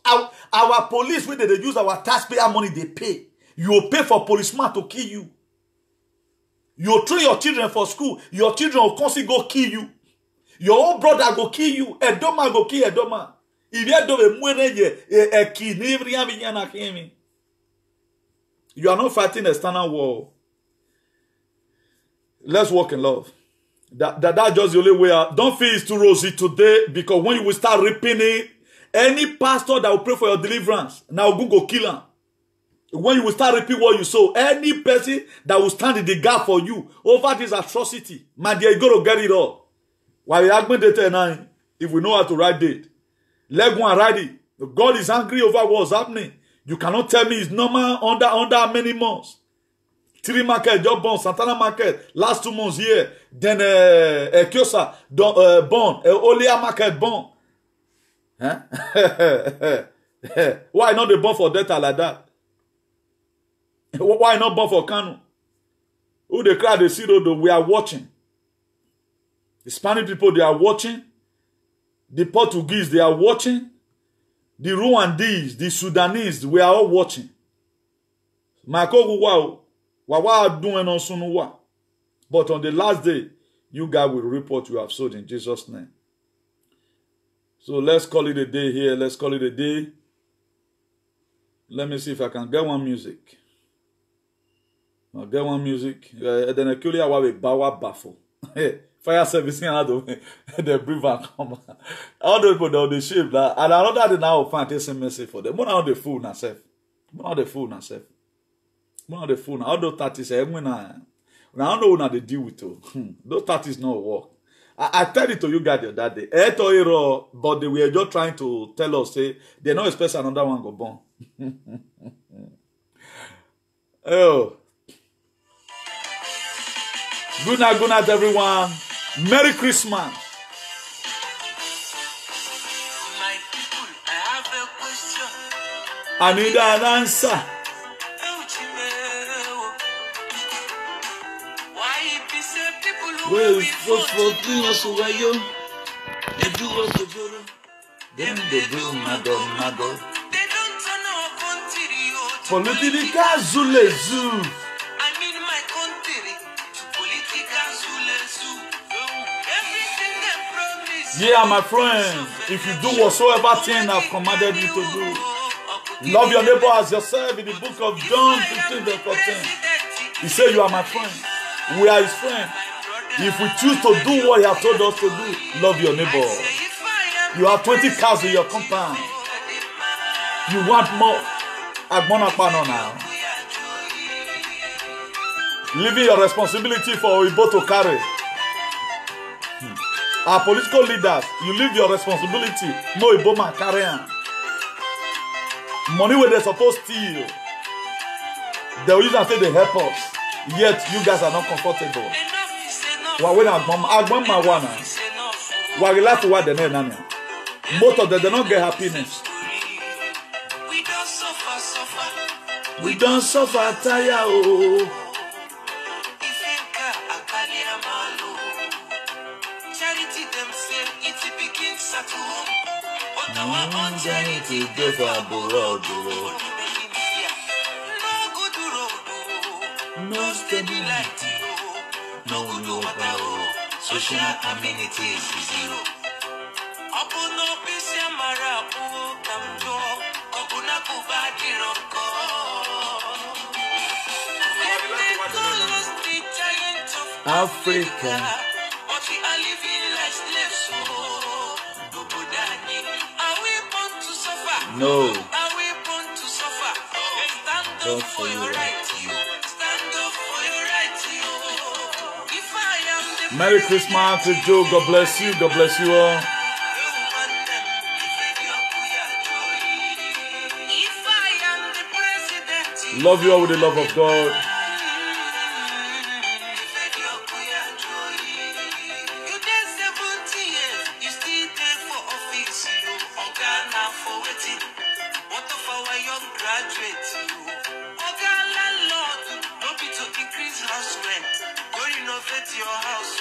Our police, when they use our taxpayer money, they pay. You will pay for policeman to kill you. You will train your children for school. Your children will constantly go kill you. Your own brother go kill you. Edoma go kill Edoma. You are not fighting a external war. Let's walk in love. That's just the only way out. Don't feel it's too rosy today, because when you will start reaping it, any pastor that will pray for your deliverance, now Google kill him. When you will start repeating what you sow, any person that will stand in the gap for you over this atrocity, my dear, you got to get it all. While we are going to now, if we know how to write it, let's go and write it. God is angry over what's happening. You cannot tell me it's normal under many months. 3 market, job bond, Santana market, last 2 months here. Then Kyosa, bond, Olia market bond. Huh? Why not the bond for data like that? Why not bond for Kanu? Who they cry, they see though, we are watching. The Spanish people, they are watching. The Portuguese, they are watching. The Rwandese, the Sudanese, we are all watching. But on the last day, you guys will reap what you have sowed in Jesus' name. So let's call it a day here. Let's call it a day. Let me see if I can get one music. I'll get one music. Then I kill you with Bawa Baffle. Fire servicing out of the breathe and come. All those people down the ship that, and another thing now find this message for them. More on the fool now, self. More on the fool now, self. More on the fool now. All those 30 say when I don't know how they deal with it. Those 30s not work. I tell it to you guys that day. But they were just trying to tell us, say, they're not expecting another one go born. Oh. Good night, everyone. Merry Christmas. My people, I have a question. I need an answer. Why it is say people who Well, will be voting us over you. They do us the good. Then they do my God. they don't turn our country to Political Zulezu. I mean my country to political Zulezu. Everything they promise. Yeah, my friend. If you do whatsoever thing I've commanded you to do, love your neighbor as yourself. In the book of John 15:14, he said, you are my friend. We are his friend. If we choose to do what he has told us to do, love your neighbor. You have 20 cows in your compound. You want more? Agbonapano now. Leaving your responsibility for Oyibo to carry. Our political leaders, you leave your responsibility. No Oyibo man carry on. Money where they're supposed to steal. They will use and say they help us. Yet you guys are not comfortable. When Agbon wana, we like to what they need. Most of them they don't get happiness. We don't suffer tire. Oh. Charity them say it begins at home. But our own charity no good road, no steady light, no good water, social amenities is zero. Open no peace mara kamjo, obuna kubadi ronko. The giant of Africa. but we are living like slaves. Are we born to suffer? No. Are we born to suffer? Stand up for your right to you. Stand up for your right to you. If I am the Merry Christmas to Joe. God bless you. God bless you all. If I am the president, Love you all with the love of God. you did 70 years, you still there for office, you on Ghana for waiting. What of our young graduates, you? Oga landlord, no be to increase house rent, go renovate your house,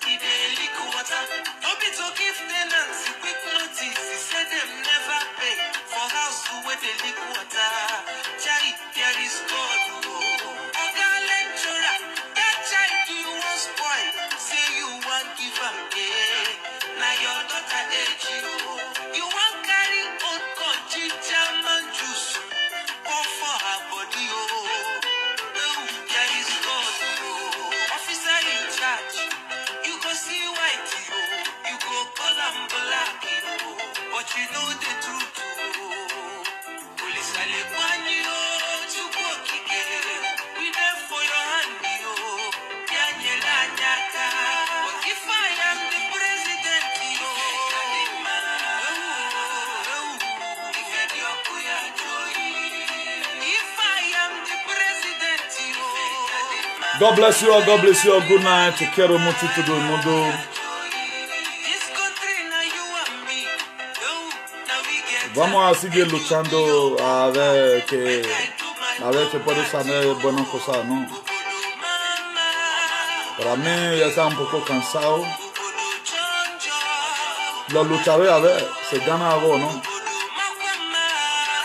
He dey leak water, no be to give tenants quick notice. He said them never pay for house where they leak water. Chai, there is God, Oga lecturer, that child you want spoil, say you want give am now your daughter age you want carry old country German juice, God bless you all. God bless you all. Good night. Te quiero mucho todo el mundo. Vamos a seguir luchando a ver que puede salir buenas cosas, ¿no? Para mí ya está un poco cansado. Lo lucharé a ver, se gana algo, ¿no?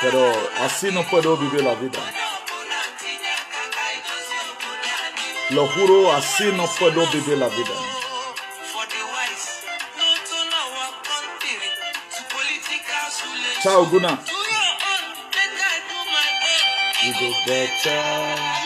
Pero así no puedo vivir la vida. Lo juro, así no puedo vivir la vida. Chao, good night. You do better.